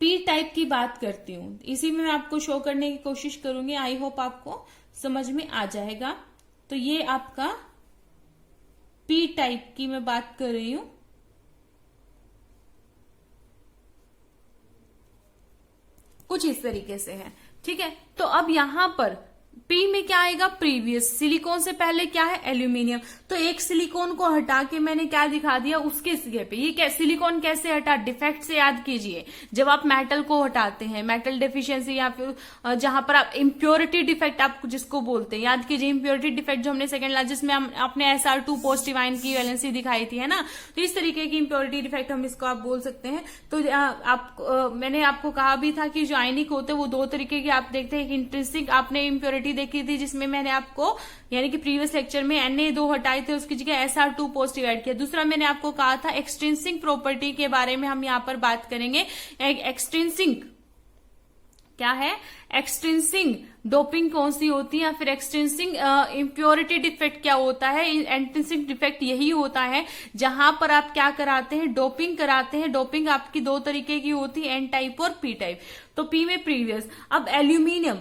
पी टाइप की बात करती हूं। इसी में मैं आपको शो करने की कोशिश करूंगी। आई होप आपको समझ में आ जाएगा। तो ये आपका पी टाइप की मैं बात कर रही हूं। कुछ इस तरीके से है। ठीक है, तो अब यहां पर P में क्या आएगा, प्रीवियस। सिलिकॉन से पहले क्या है, एल्यूमिनियम। तो एक सिलिकॉन को हटा के मैंने क्या दिखा दिया, उसके जगह पे ये सिलिकॉन कैसे हटा, डिफेक्ट से। याद कीजिए, जब आप मेटल को हटाते हैं, मेटल डेफिशिएंसी या फिर जहां पर आप इम्प्योरिटी डिफेक्ट आप जिसको बोलते हैं, याद कीजिए इम्प्योरिटी डिफेक्ट जो हमने सेकंड लास्ट जिसमें आपने SR2 पॉजिटिव आयन की वैलेंसी दिखाई थी, है ना। तो इस तरीके की इम्प्योरिटी डिफेक्ट हम इसको आप बोल सकते हैं। तो मैंने आपको कहा भी था कि जो आयनिक होते हैं वो दो तरीके के आप देखते हैं। एक इंट्रिंसिक आपने इम्प्योरिटी देखी थी जिसमें मैंने आपको यानी कि प्रीवियस लेक्चर में Na2 हटाए थे, उसकी जगह SR2 पॉजिटिव ऐड किया। दूसरा मैंने आपको कहा था एक्सट्रिंसिक प्रॉपर्टी के बारे में हम यहां पर बात करेंगे। एक्सट्रिंसिक क्या है, एक्सट्रिंसिक डोपिंग कौन सी होती है, या फिर एक्सट्रिंसिक इम्प्योरिटी डिफेक्ट क्या होता है। इंट्रिंसिक डिफेक्ट यही होता है जहां पर आप क्या कराते हैं, डोपिंग कराते हैं। डोपिंग आपकी दो तरीके की होती है, N टाइप और P टाइप। तो P में प्रीवियस। अब एल्यूमिनियम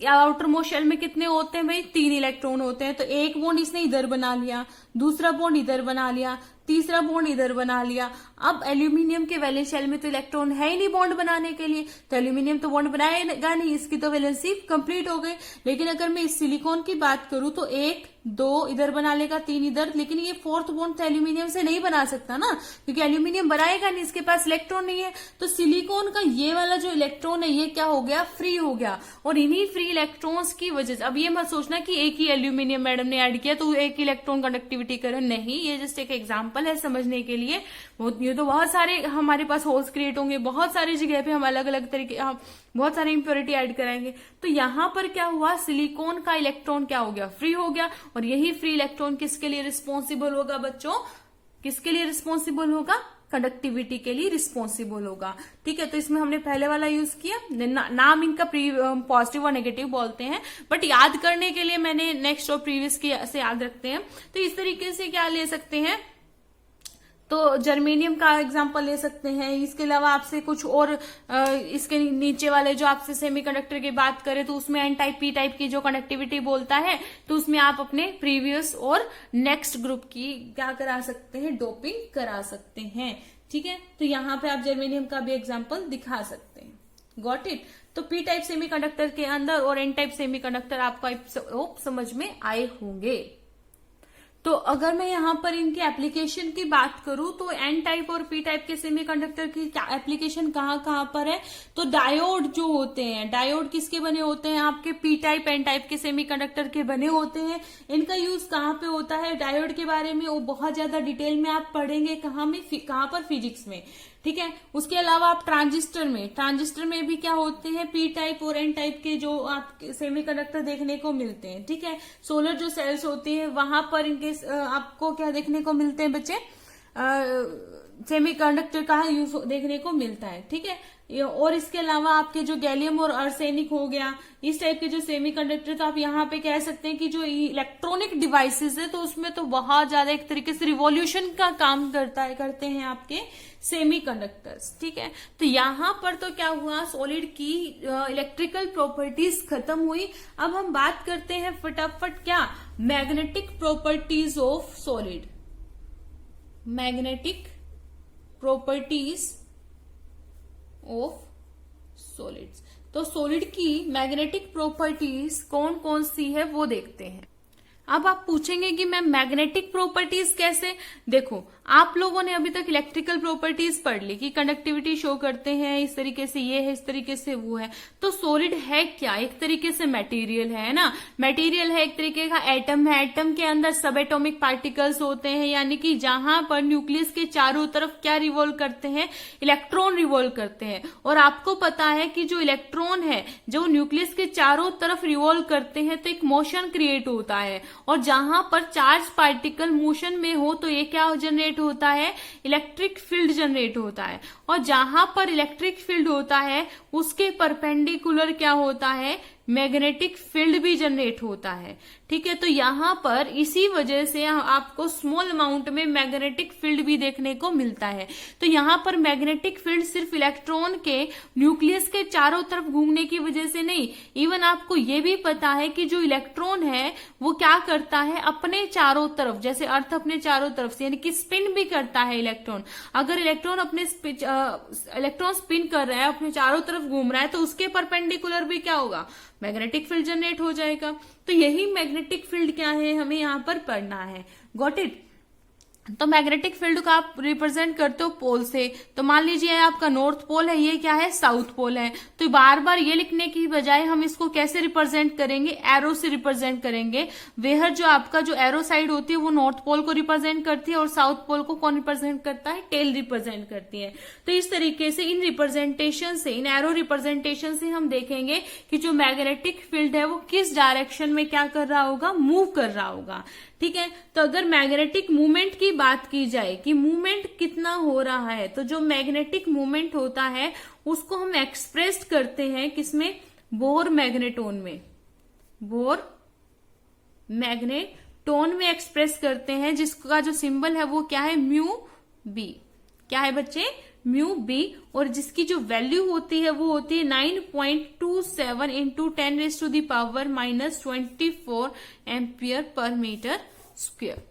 आउटर मोस्ट शेल में कितने होते हैं भाई, 3 इलेक्ट्रॉन होते हैं। तो एक बॉन्ड इसने इधर बना लिया, दूसरा बॉन्ड इधर बना लिया, तीसरा बॉन्ड इधर बना लिया। अब एल्यूमिनियम के वैलेंस शेल में तो इलेक्ट्रॉन है ही नहीं बॉन्ड बनाने के लिए, तो एल्यूमिनियम तो बॉन्ड बनाएगा नहीं, इसकी तो वैलेंसी कंप्लीट हो गई। लेकिन अगर मैं इस सिलिकॉन की बात करूं तो 1 2 इधर बना लेगा, 3 इधर, लेकिन ये फोर्थ बॉन्ड तो एल्यूमिनियम से नहीं बना सकता ना, क्योंकि एल्यूमिनियम बनाएगा नहीं, इसके पास इलेक्ट्रॉन नहीं है। तो सिलिकॉन का ये वाला जो इलेक्ट्रॉन है ये क्या हो गया, फ्री हो गया। और इन्हीं फ्री इलेक्ट्रॉन्स की वजह से, अब ये मत सोचना कि एक ही एल्यूमिनियम मैडम ने ऐड किया तो एक इलेक्ट्रॉन कंडक्टिविटी करे, नहीं, ये जस्ट एक एग्जाम्पल है समझने के लिए। ये तो बहुत सारे हमारे पास होल्स क्रिएट होंगे, बहुत सारी जगह पे हम अलग अलग तरीके बहुत सारे इंप्योरिटी ऐड कराएंगे। तो यहां पर क्या हुआ, सिलिकॉन का इलेक्ट्रॉन क्या हो गया, फ्री हो गया। और यही फ्री इलेक्ट्रॉन किसके लिए रिस्पॉन्सिबल होगा बच्चों, किसके लिए रिस्पॉन्सिबल होगा, कंडक्टिविटी के लिए रिस्पॉन्सिबल होगा। ठीक है, तो इसमें हमने पहले वाला यूज किया, नाम इनका पॉजिटिव और नेगेटिव बोलते हैं, बट याद करने के लिए मैंने नेक्स्ट और प्रीवियस से याद रखते हैं। तो इस तरीके से क्या ले सकते हैं, तो जर्मेनियम का एग्जांपल ले सकते हैं। इसके अलावा आपसे कुछ और इसके नीचे वाले जो आपसे सेमीकंडक्टर की बात करें तो उसमें N टाइप P टाइप की जो कनेक्टिविटी बोलता है, तो उसमें आप अपने प्रीवियस और नेक्स्ट ग्रुप की क्या करा सकते हैं, डोपिंग करा सकते हैं। ठीक है, तो यहां पे आप जर्मेनियम का भी एग्जाम्पल दिखा सकते हैं। Got it. तो P टाइप सेमीकंडक्टर के अंदर और N टाइप सेमीकंडक्टर आपको समझ में आए होंगे। तो अगर मैं यहां पर इनकी एप्लीकेशन की बात करूं तो N टाइप और P टाइप के सेमीकंडक्टर की एप्लीकेशन कहां पर है, तो डायोड जो होते हैं, डायोड किसके बने होते हैं, आपके P टाइप N टाइप के सेमीकंडक्टर के बने होते हैं। इनका यूज कहां पे होता है, डायोड के बारे में वो बहुत ज्यादा डिटेल में आप पढ़ेंगे कहां पर, फिजिक्स में। ठीक है, उसके अलावा आप ट्रांजिस्टर में भी क्या होते हैं, P टाइप और N टाइप के जो आप सेमीकंडक्टर देखने को मिलते हैं। ठीक है, सोलर जो सेल्स होती है वहां पर इनके आपको क्या देखने को मिलते हैं बच्चे, सेमीकंडक्टर का यूज देखने को मिलता है। ठीक है, और इसके अलावा आपके जो गैलियम और आर्सेनिक हो गया, इस टाइप के जो सेमीकंडक्टर, तो आप यहाँ पे कह सकते हैं कि जो इलेक्ट्रॉनिक डिवाइसेस है तो उसमें तो बहुत ज्यादा एक तरीके से रिवॉल्यूशन का काम करते हैं आपके सेमीकंडक्टर्स। ठीक है, तो यहां पर तो क्या हुआ, सॉलिड की इलेक्ट्रिकल प्रॉपर्टीज खत्म हुई। अब हम बात करते हैं फटाफट क्या, magnetic properties of solid. Magnetic properties of solids. तो सॉलिड की मैग्नेटिक प्रॉपर्टीज कौन कौन सी है वो देखते हैं। अब आप पूछेंगे कि मैम मैग्नेटिक प्रॉपर्टीज कैसे, देखो आप लोगों ने अभी तक इलेक्ट्रिकल प्रॉपर्टीज पढ़ ली कि कंडक्टिविटी शो करते हैं, इस तरीके से ये है, इस तरीके से वो है। तो सॉलिड है क्या, एक तरीके से मटेरियल है ना, मटेरियल है, एक तरीके का एटम है। एटम के अंदर सब एटॉमिक पार्टिकल्स होते हैं, यानी कि जहां पर न्यूक्लियस के चारों तरफ क्या रिवॉल्व करते हैं, इलेक्ट्रॉन रिवॉल्व करते हैं। और आपको पता है कि जो इलेक्ट्रॉन है जो न्यूक्लियस के चारों तरफ रिवॉल्व करते हैं तो एक मोशन क्रिएट होता है, और जहां पर चार्ज पार्टिकल मोशन में हो तो ये क्या जनरेट होता है, इलेक्ट्रिक फील्ड जनरेट होता है। और जहां पर इलेक्ट्रिक फील्ड होता है उसके परपेंडिकुलर क्या होता है, मैग्नेटिक फील्ड भी जनरेट होता है। ठीक है, तो यहाँ पर इसी वजह से आपको स्मॉल अमाउंट में मैग्नेटिक फील्ड भी देखने को मिलता है। तो यहाँ पर मैग्नेटिक फील्ड सिर्फ इलेक्ट्रॉन के न्यूक्लियस के चारों तरफ घूमने की वजह से नहीं, इवन आपको ये भी पता है कि जो इलेक्ट्रॉन है वो क्या करता है, अपने चारों तरफ, जैसे अर्थ अपने चारों तरफ से, यानी कि स्पिन भी करता है इलेक्ट्रॉन। अगर इलेक्ट्रॉन स्पिन कर रहा है, अपने चारों तरफ घूम रहा है, तो उसके परपेंडिकुलर भी क्या होगा, मैग्नेटिक फील्ड जनरेट हो जाएगा। तो यही मैग्नेटिक फील्ड क्या है, हमें यहाँ पर पढ़ना है। Got it. तो मैग्नेटिक फील्ड का आप रिप्रेजेंट करते हो पोल से। तो मान लीजिए आपका नॉर्थ पोल है, ये क्या है, साउथ पोल है। तो बार बार ये लिखने की बजाय हम इसको कैसे रिप्रेजेंट करेंगे, एरो से रिप्रेजेंट करेंगे। वेहर जो आपका जो एरो साइड होती है वो नॉर्थ पोल को रिप्रेजेंट करती है, और साउथ पोल को कौन रिप्रेजेंट करता है, टेल रिप्रेजेंट करती है। तो इस तरीके से इन रिप्रेजेंटेशन से, इन एरो रिप्रेजेंटेशन से हम देखेंगे कि जो मैग्नेटिक फील्ड है वो किस डायरेक्शन में क्या कर रहा होगा, मूव कर रहा होगा। ठीक है, तो अगर मैग्नेटिक मूवमेंट की बात की जाए कि मूवमेंट कितना हो रहा है, तो जो मैग्नेटिक मूवमेंट होता है उसको हम एक्सप्रेस करते हैं किसमें, बोर मैग्नेटोन में। बोर मैग्नेटोन में एक्सप्रेस करते हैं, जिसका जो सिंबल है वो क्या है, म्यू बी। क्या है बच्चे, म्यू बी। और जिसकी जो वैल्यू होती है वो होती है 9.27 into 10⁻⁻24 ampere per metre square.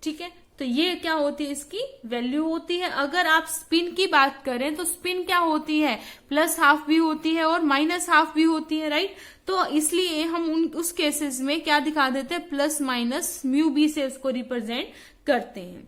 ठीक है, तो ये क्या होती है, इसकी वैल्यू होती है। अगर आप स्पिन की बात करें तो स्पिन क्या होती है, +½ भी होती है और -½ भी होती है, राइट। तो इसलिए हम उस केसेस में क्या दिखा देते हैं, ± म्यू बी से उसको रिप्रेजेंट करते हैं।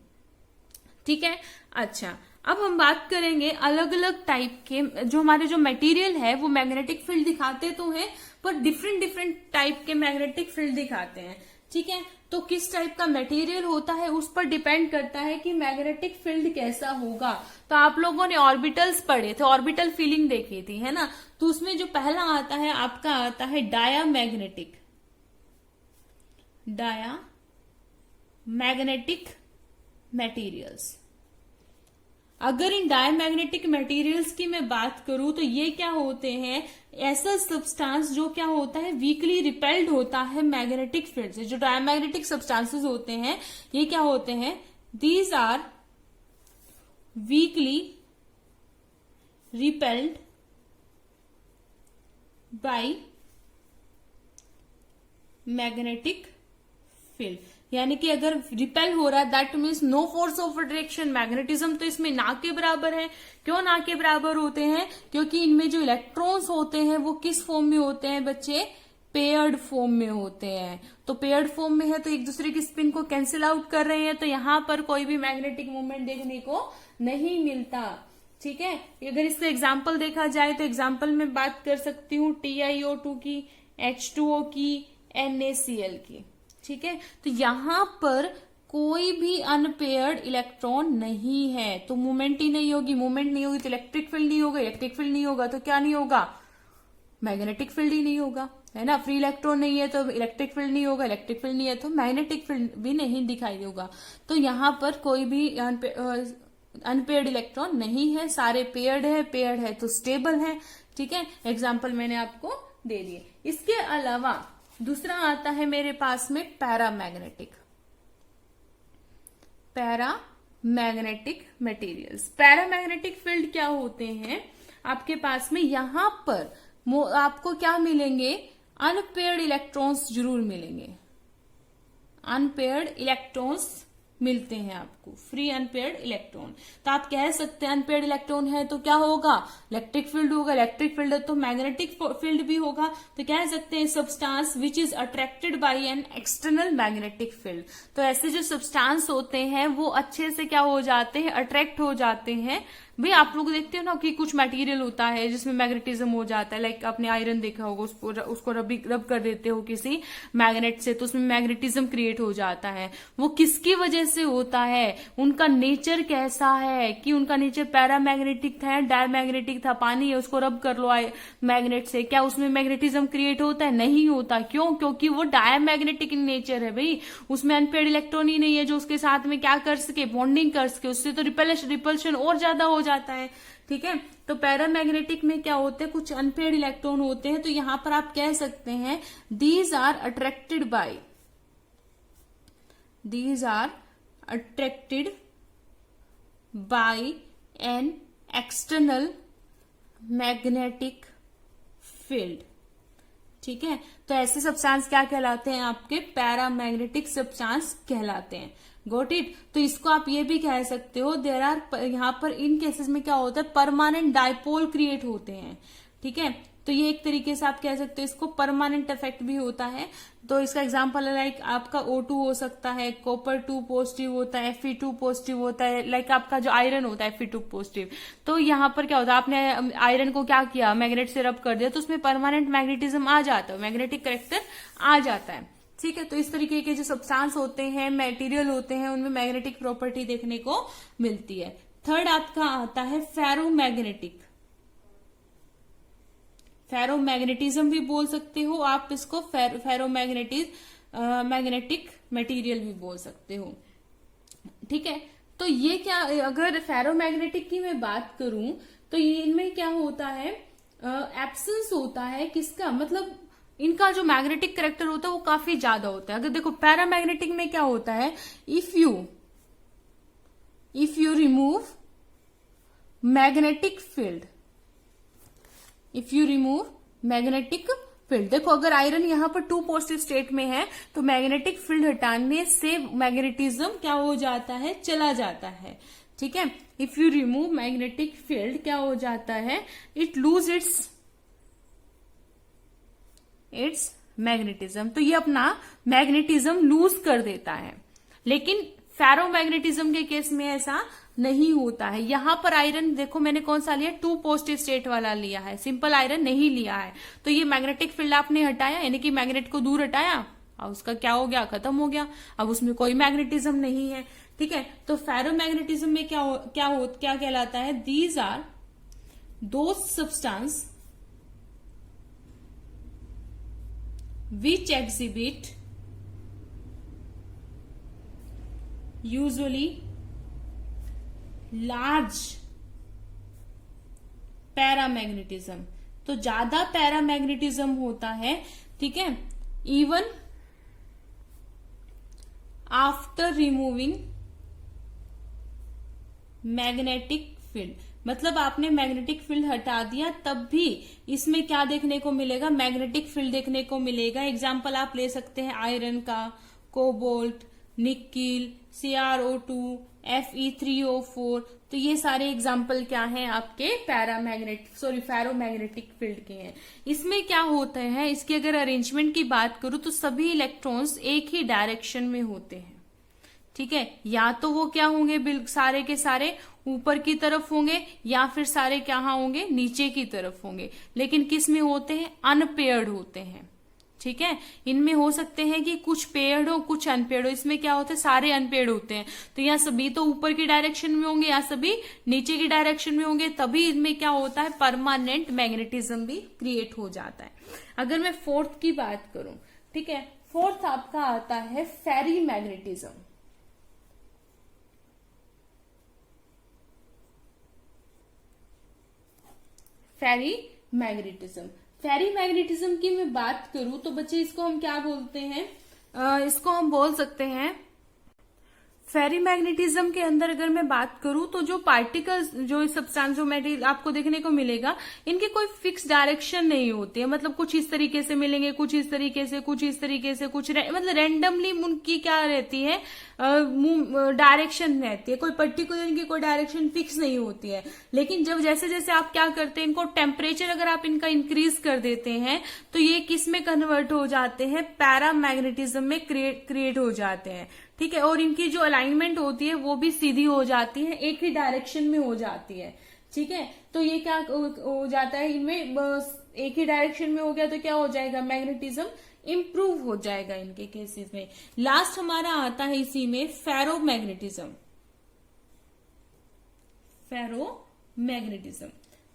ठीक है, अच्छा अब हम बात करेंगे अलग अलग टाइप के, जो हमारे जो मटेरियल है वो मैग्नेटिक फील्ड दिखाते तो हैं, पर डिफरेंट टाइप के मैग्नेटिक फील्ड दिखाते हैं। ठीक है, तो किस टाइप का मटेरियल होता है उस पर डिपेंड करता है कि मैग्नेटिक फील्ड कैसा होगा। तो आप लोगों ने ऑर्बिटल्स पढ़े थे, ऑर्बिटल फीलिंग देखी थी, है ना। तो उसमें जो पहला आता है आपका आता है डायामैग्नेटिक मटेरियल्स। अगर इन डायमैग्नेटिक मटेरियल्स की मैं बात करूं तो ये क्या होते हैं, ऐसा सब्सटेंस जो क्या होता है, वीकली रिपेल्ड होता है मैग्नेटिक फील्ड से। जो डायमैग्नेटिक सब्सटेंसेस होते हैं ये क्या होते हैं, these are weakly repelled by magnetic field. यानी कि अगर रिपेल हो रहा है that means no force of attraction. Magnetism तो इसमें ना के बराबर है। क्यों ना के बराबर होते हैं, क्योंकि इनमें जो इलेक्ट्रॉन्स होते हैं वो किस फॉर्म में होते हैं बच्चे, पेयर्ड फॉर्म में होते हैं। तो पेयर्ड फॉर्म में है तो एक दूसरे की स्पिन को कैंसिल आउट कर रहे हैं, तो यहां पर कोई भी मैग्नेटिक मूवमेंट देखने को नहीं मिलता। ठीक है, अगर इसका एग्जाम्पल देखा जाए तो एग्जाम्पल में बात कर सकती हूँ TiO2 की, H2O की, NaCl की। ठीक है, तो यहां पर कोई भी अनपेयर्ड इलेक्ट्रॉन नहीं है, तो मूवमेंट ही नहीं होगी। मूवमेंट नहीं होगी तो इलेक्ट्रिक फील्ड नहीं होगा, इलेक्ट्रिक फील्ड नहीं होगा तो क्या नहीं होगा, मैग्नेटिक फील्ड ही नहीं होगा, है ना। फ्री इलेक्ट्रॉन नहीं है तो इलेक्ट्रिक फील्ड नहीं होगा, इलेक्ट्रिक फील्ड नहीं है तो मैग्नेटिक फील्ड भी नहीं दिखाई देगा। तो यहां पर कोई भी अनपेयर्ड इलेक्ट्रॉन नहीं है, सारे पेयर्ड है तो स्टेबल है। ठीक है, एग्जाम्पल मैंने आपको दे दिए। इसके अलावा दूसरा आता है मेरे पास में पैरामैग्नेटिक मटेरियल्स। पैरामैग्नेटिक फील्ड क्या होते हैं आपके पास में, यहां पर आपको क्या मिलेंगे, अनपेयर्ड इलेक्ट्रॉन्स जरूर मिलेंगे। अनपेयर्ड इलेक्ट्रॉन्स मिलते हैं आपको, फ्री अनपेयर्ड इलेक्ट्रॉन। तो आप कह सकते हैं अनपेयर्ड इलेक्ट्रॉन है तो क्या होगा, इलेक्ट्रिक फील्ड होगा, इलेक्ट्रिक फील्ड है तो मैग्नेटिक फील्ड भी होगा। तो कह सकते हैं substance which is attracted by an external magnetic field. तो ऐसे जो सब्सटेंस होते हैं वो अच्छे से क्या हो जाते हैं, अट्रैक्ट हो जाते हैं। भाई आप लोग देखते हो ना कि कुछ मटेरियल होता है जिसमें मैग्नेटिज्म हो जाता है, लाइक आपने आयरन देखा होगा, उसको रब कर देते हो किसी मैग्नेट से तो उसमें मैग्नेटिज्म क्रिएट हो जाता है। वो किसकी वजह से होता है, है, उनका नेचर कैसा है, कि उनका नेचर पैरामैग्नेटिक था या डायमैग्नेटिक था। पानी है, उसको रब कर लो मैग्नेट से, क्या उसमें मैग्नेटिज्म क्रिएट होता है? नहीं होता। क्यों? क्योंकि वो डायमैग्नेटिक इन नेचर है भाई, उसमें अनपेयर्ड इलेक्ट्रॉन ही नहीं है जो उसके साथ में क्या कर सके, बॉन्डिंग कर सके, उससे तो रिपल्शन और ज्यादा हो जाता है। ठीक है, तो पैरामैग्नेटिक में क्या होते हैं, कुछ अनपेयर्ड इलेक्ट्रॉन होते हैं, तो यहां पर आप कह सकते हैं these are attracted by an external magnetic field. ठीक है, तो ऐसे सब्सटेंस क्या कहलाते हैं, आपके पैरामैग्नेटिक सब्सटेंस कहलाते हैं। Got it. तो इसको आप ये भी कह सकते हो देयर आर, यहां पर इन केसेस में क्या होता है, परमानेंट डायपोल क्रिएट होते हैं। ठीक है, तो ये एक तरीके से आप कह सकते हो, इसको परमानेंट इफेक्ट भी होता है। तो इसका एग्जांपल है लाइक आपका O2 हो सकता है, कॉपर 2 पॉजिटिव होता है, Fe2 पॉजिटिव होता है, लाइक आपका जो आयरन होता है Fe2 पॉजिटिव। तो यहाँ पर क्या होता है, आपने आयरन को क्या किया, मैग्नेट से रब कर दिया, तो उसमें परमानेंट मैग्नेटिज्म आ जाता है, मैग्नेटिक करेक्टर आ जाता है। ठीक है, तो इस तरीके के जो सब्सटेंस होते हैं, मटेरियल होते हैं, उनमें मैग्नेटिक प्रॉपर्टी देखने को मिलती है। थर्ड आपका आता है फेरोमैग्नेटिज्म भी बोल सकते हो आप इसको, मैग्नेटिक मटेरियल भी बोल सकते हो। ठीक है, तो ये क्या, अगर फेरोमैग्नेटिक की मैं बात करूं तो इनमें क्या होता है, एब्सेंस होता है किसका, मतलब इनका जो मैग्नेटिक करेक्टर होता है वो काफी ज्यादा होता है। अगर देखो पैरामैग्नेटिक में क्या होता है, if you remove magnetic field, देखो अगर आयरन यहां पर 2 पॉजिटिव स्टेट में है तो मैग्नेटिक फील्ड हटाने से मैग्नेटिज्म क्या हो जाता है, चला जाता है। ठीक है, if you remove magnetic field क्या हो जाता है, इट लूज इट्स मैग्नेटिज्म, तो ये अपना मैग्नेटिज्म लूज कर देता है। लेकिन फेरोमैग्नेटिज्म के केस में ऐसा नहीं होता है। यहां पर आयरन देखो मैंने कौन सा लिया, 2 पॉजिटिव स्टेट वाला लिया है, सिंपल आयरन नहीं लिया है। तो ये मैग्नेटिक फील्ड आपने हटाया, यानी कि मैग्नेट को दूर हटाया, अब उसका क्या हो गया, खत्म हो गया, अब उसमें कोई मैग्नेटिज्म नहीं है। ठीक है, तो फेरोमैग्नेटिज्म में क्या कहलाता है, these are those substance which exhibit usually large paramagnetism, तो ज्यादा पैरामैग्नेटिज्म होता है। ठीक है, even after removing magnetic field, मतलब आपने मैग्नेटिक फील्ड हटा दिया तब भी इसमें क्या देखने को मिलेगा, मैग्नेटिक फील्ड देखने को मिलेगा। एग्जाम्पल आप ले सकते हैं आयरन का, कोबाल्ट, निकिल, CrO2, Fe3O4, तो ये सारे एग्जाम्पल क्या हैं आपके फेरोमैग्नेटिक फील्ड के हैं। इसमें क्या होता है, इसकी अगर अरेंजमेंट की बात करूं तो सभी इलेक्ट्रॉन्स एक ही डायरेक्शन में होते हैं। ठीक है, या तो वो क्या होंगे, सारे के सारे ऊपर की तरफ होंगे, या फिर सारे क्या होंगे, नीचे की तरफ होंगे। लेकिन किस में होते हैं, अनपेयर्ड होते हैं। ठीक है, इनमें हो सकते हैं कि कुछ पेयर्ड हो, कुछ अनपेयर्ड हो। इसमें क्या होता है, सारे अनपेयर्ड होते हैं, तो यहाँ सभी तो ऊपर की डायरेक्शन में होंगे या सभी नीचे की डायरेक्शन में होंगे, तभी इनमें क्या होता है, परमानेंट मैग्नेटिज्म भी क्रिएट हो जाता है। अगर मैं फोर्थ की बात करूं, ठीक है, फोर्थ आपका आता है फेरीमैग्नेटिज्म। फेरीमैग्नेटिज्म की मैं बात करूं तो बच्चे इसको हम क्या बोलते हैं, इसको हम बोल सकते हैं, फेरीमैग्नेटिज्म के अंदर अगर मैं बात करूं तो जो पार्टिकल्स, जो सब्सटेंस, जो मटेरियल आपको देखने को मिलेगा, इनकी कोई फिक्स डायरेक्शन नहीं होती है। मतलब कुछ इस तरीके से मिलेंगे, कुछ इस तरीके से, कुछ इस तरीके से, कुछ मतलब रैंडमली उनकी क्या रहती है, डायरेक्शन रहती है। कोई पर्टिकुलर इनकी कोई डायरेक्शन फिक्स नहीं होती है। लेकिन जब जैसे जैसे आप क्या करते हैं, इनको टेम्परेचर अगर आप इनका इंक्रीज कर देते हैं तो ये किस में कन्वर्ट हो जाते हैं, पैरामैग्नेटिज्म में क्रिएट हो जाते हैं। ठीक है, और इनकी जो अलाइनमेंट होती है वो भी सीधी हो जाती है, एक ही डायरेक्शन में हो जाती है। ठीक है, तो ये क्या हो जाता है, इनमें एक ही डायरेक्शन में हो गया तो क्या हो जाएगा, मैग्नेटिज्म इंप्रूव हो जाएगा इनके केसेस में। लास्ट हमारा आता है इसी में फेरोमैग्नेटिज्म। फेरोमैग्नेटिज्म।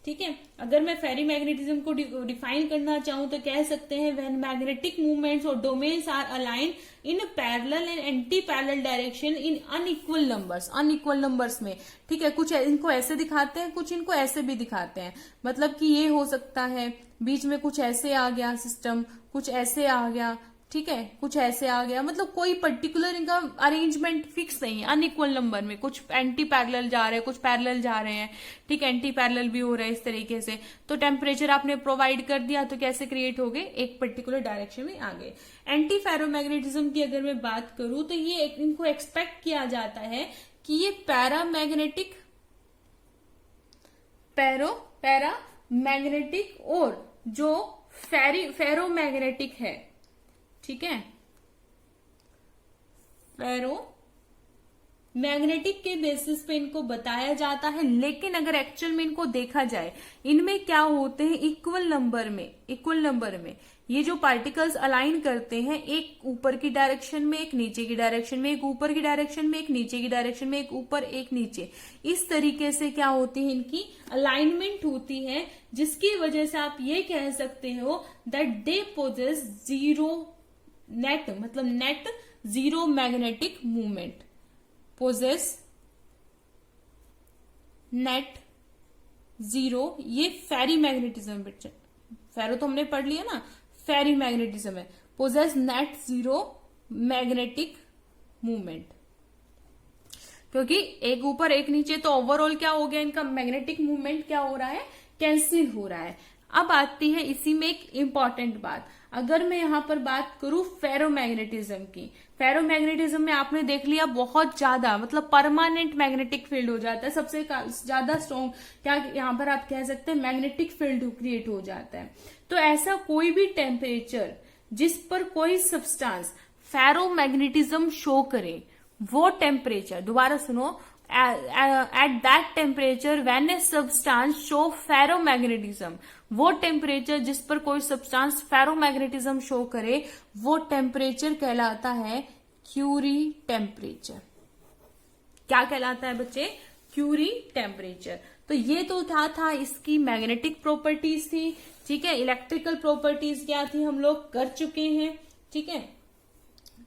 ठीक है, अगर मैं फेरोमैग्नेटिज्म को डिफाइन करना चाहूं तो कह सकते हैं व्हेन मैग्नेटिक मूवमेंट्स और domains are aligned in parallel and anti parallel direction in unequal numbers, unequal numbers में। ठीक है, कुछ इनको ऐसे दिखाते हैं, कुछ इनको ऐसे भी दिखाते हैं। मतलब कि ये हो सकता है बीच में कुछ ऐसे आ गया सिस्टम, कुछ ऐसे आ गया, ठीक है, कुछ ऐसे आ गया, मतलब कोई पर्टिकुलर इनका अरेंजमेंट फिक्स नहीं है। अनइक्वल नंबर में कुछ एंटी पैरेलल जा रहे हैं, कुछ पैरेलल जा रहे हैं, ठीक है, एंटी पैरेलल भी हो रहा है इस तरीके से। तो टेम्परेचर आपने प्रोवाइड कर दिया तो कैसे क्रिएट हो गए, एक पर्टिकुलर डायरेक्शन में आ गए। एंटी फेरोमैग्नेटिज्म की अगर मैं बात करूं तो ये इनको एक्सपेक्ट किया जाता है कि ये पैरामैग्नेटिक और जो फेरोमैग्नेटिक है, ठीक है, फेरोमैग्नेटिक के बेसिस पे इनको बताया जाता है। लेकिन अगर एक्चुअल में इनको देखा जाए, इनमें क्या होते हैं, इक्वल नंबर में ये जो पार्टिकल्स अलाइन करते हैं, एक ऊपर की डायरेक्शन में, एक नीचे की डायरेक्शन में, एक ऊपर की डायरेक्शन में, एक नीचे की डायरेक्शन में, एक ऊपर एक नीचे, इस तरीके से क्या होती है, इनकी अलाइनमेंट होती है, जिसकी वजह से आप ये कह सकते हो that they possess net zero magnetic movement, possess net zero. ये फेरीमैग्नेटिज्म, फेरो तो हमने पढ़ लिया ना, फेरीमैग्नेटिज्म है, possess net zero magnetic movement. क्योंकि एक ऊपर एक नीचे, तो ओवरऑल क्या हो गया, इनका मैग्नेटिक मूवमेंट क्या हो रहा है, कैंसिल हो रहा है। अब आती है इसी में एक इंपॉर्टेंट बात, अगर मैं यहां पर बात करूं फेरोमैग्नेटिज्म की, फेरोमैग्नेटिज्म में आपने देख लिया बहुत ज्यादा, मतलब परमानेंट मैग्नेटिक फील्ड हो जाता है, सबसे ज्यादा स्ट्रॉन्ग, क्या यहाँ पर आप कह सकते हैं मैग्नेटिक फील्ड क्रिएट हो जाता है। तो ऐसा कोई भी टेम्परेचर जिस पर कोई सब्सटेंस फेरोमैग्नेटिज्म शो करे, वो टेम्परेचर, दोबारा सुनो, at that temperature when a substance show ferromagnetism, वो टेम्परेचर जिस पर कोई सब्सटेंस फेरोमैग्नेटिज्म शो करे, वो टेम्परेचर कहलाता है क्यूरी टेम्परेचर। क्या कहलाता है बच्चे, क्यूरी टेम्परेचर। तो ये तो था इसकी मैग्नेटिक प्रॉपर्टीज थी, ठीक है। इलेक्ट्रिकल प्रॉपर्टीज क्या थी हम लोग कर चुके हैं, ठीक है।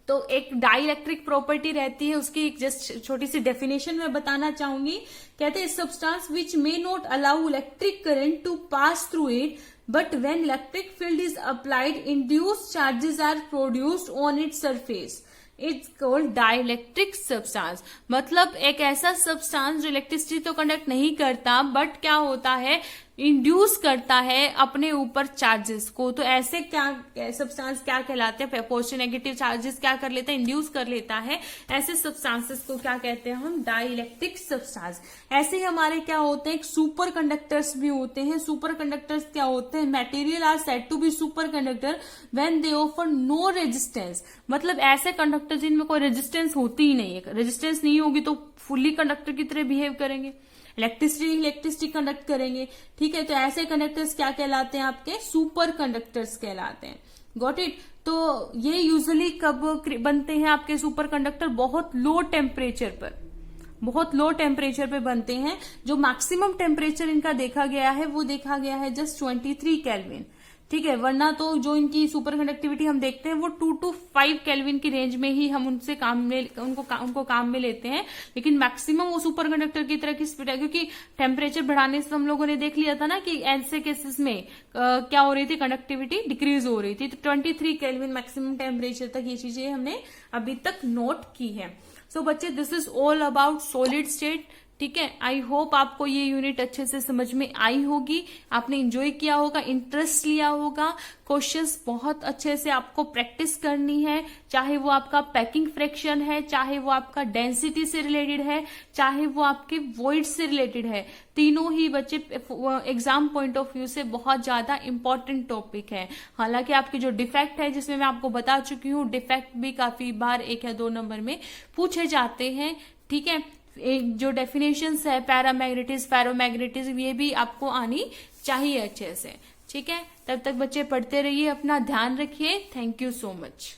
तो एक डाइलेक्ट्रिक प्रॉपर्टी रहती है, उसकी एक जस्ट छोटी सी डेफिनेशन मैं बताना चाहूंगी। कहते हैं substance which may not allow electric current to pass through it, but when electric field is applied induced charges are produced on its surface, it's called dielectric substance. मतलब एक ऐसा सब्सटेंस जो इलेक्ट्रिसिटी तो कंडक्ट नहीं करता, बट क्या होता है, इंड्यूस करता है अपने ऊपर चार्जेस को। तो ऐसे क्या सब्सटेंस क्या कहलाते हैं, पॉजिटिव नेगेटिव चार्जेस क्या कर लेता है, इंड्यूस कर लेता है। ऐसे सब्सटेंसेस को क्या कहते हैं हम, डाइलेक्ट्रिक सब्सटेंस। ऐसे ही हमारे क्या होते हैं, सुपर कंडक्टर्स भी होते हैं। सुपर कंडक्टर्स क्या होते हैं, material are said to be super conductor when they offer no resistance. मतलब ऐसे कंडक्टर जिनमें कोई रेजिस्टेंस होती ही नहीं है, रेजिस्टेंस नहीं होगी तो फुल्ली कंडक्टर की तरह बिहेव करेंगे, इलेक्ट्रिसिटी कंडक्ट करेंगे, ठीक है। तो ऐसे कंडक्टर्स क्या कहलाते हैं, आपके सुपर कंडक्टर्स कहलाते हैं। Got it. तो ये यूजुअली कब बनते हैं आपके सुपर कंडक्टर, बहुत लो टेम्परेचर पे बनते हैं। जो मैक्सिमम टेम्परेचर इनका देखा गया है वो देखा गया है जस्ट 23 केल्विन, ठीक है। वरना तो जो इनकी सुपर कंडक्टिविटी हम देखते हैं वो 2 to 5 केल्विन की रेंज में ही हम उनसे उनको काम में लेते हैं। लेकिन मैक्सिमम वो सुपर कंडक्टर की तरह की स्पीड है, क्योंकि टेम्परेचर बढ़ाने से हम लोगों ने देख लिया था ना कि ऐसे केसेस में क्या हो रही थी, कंडक्टिविटी डिक्रीज हो रही थी। तो 23 केल्विन मैक्सिमम टेम्परेचर तक ये चीजें हमने अभी तक नोट की है। सो बच्चे, this is all about solid state, ठीक है। आई होप आपको ये यूनिट अच्छे से समझ में आई होगी, आपने एंजॉय किया होगा, इंटरेस्ट लिया होगा। क्वेश्चंस बहुत अच्छे से आपको प्रैक्टिस करनी है, चाहे वो आपका पैकिंग फ्रैक्शन है, चाहे वो आपका डेंसिटी से रिलेटेड है, चाहे वो आपके वॉइड से रिलेटेड है। तीनों ही बच्चे एग्जाम पॉइंट ऑफ व्यू से बहुत ज्यादा इंपॉर्टेंट टॉपिक है। हालांकि आपके जो डिफेक्ट है, जिसमें मैं आपको बता चुकी हूँ, डिफेक्ट भी काफी बार 1 या 2 नंबर में पूछे जाते हैं, ठीक है। एक जो डेफिनेशंस है पैरामैग्नेटिज्म, फेरोमैग्नेटिज्म, ये भी आपको आनी चाहिए अच्छे से, ठीक है। तब तक बच्चे पढ़ते रहिए, अपना ध्यान रखिए। Thank you so much.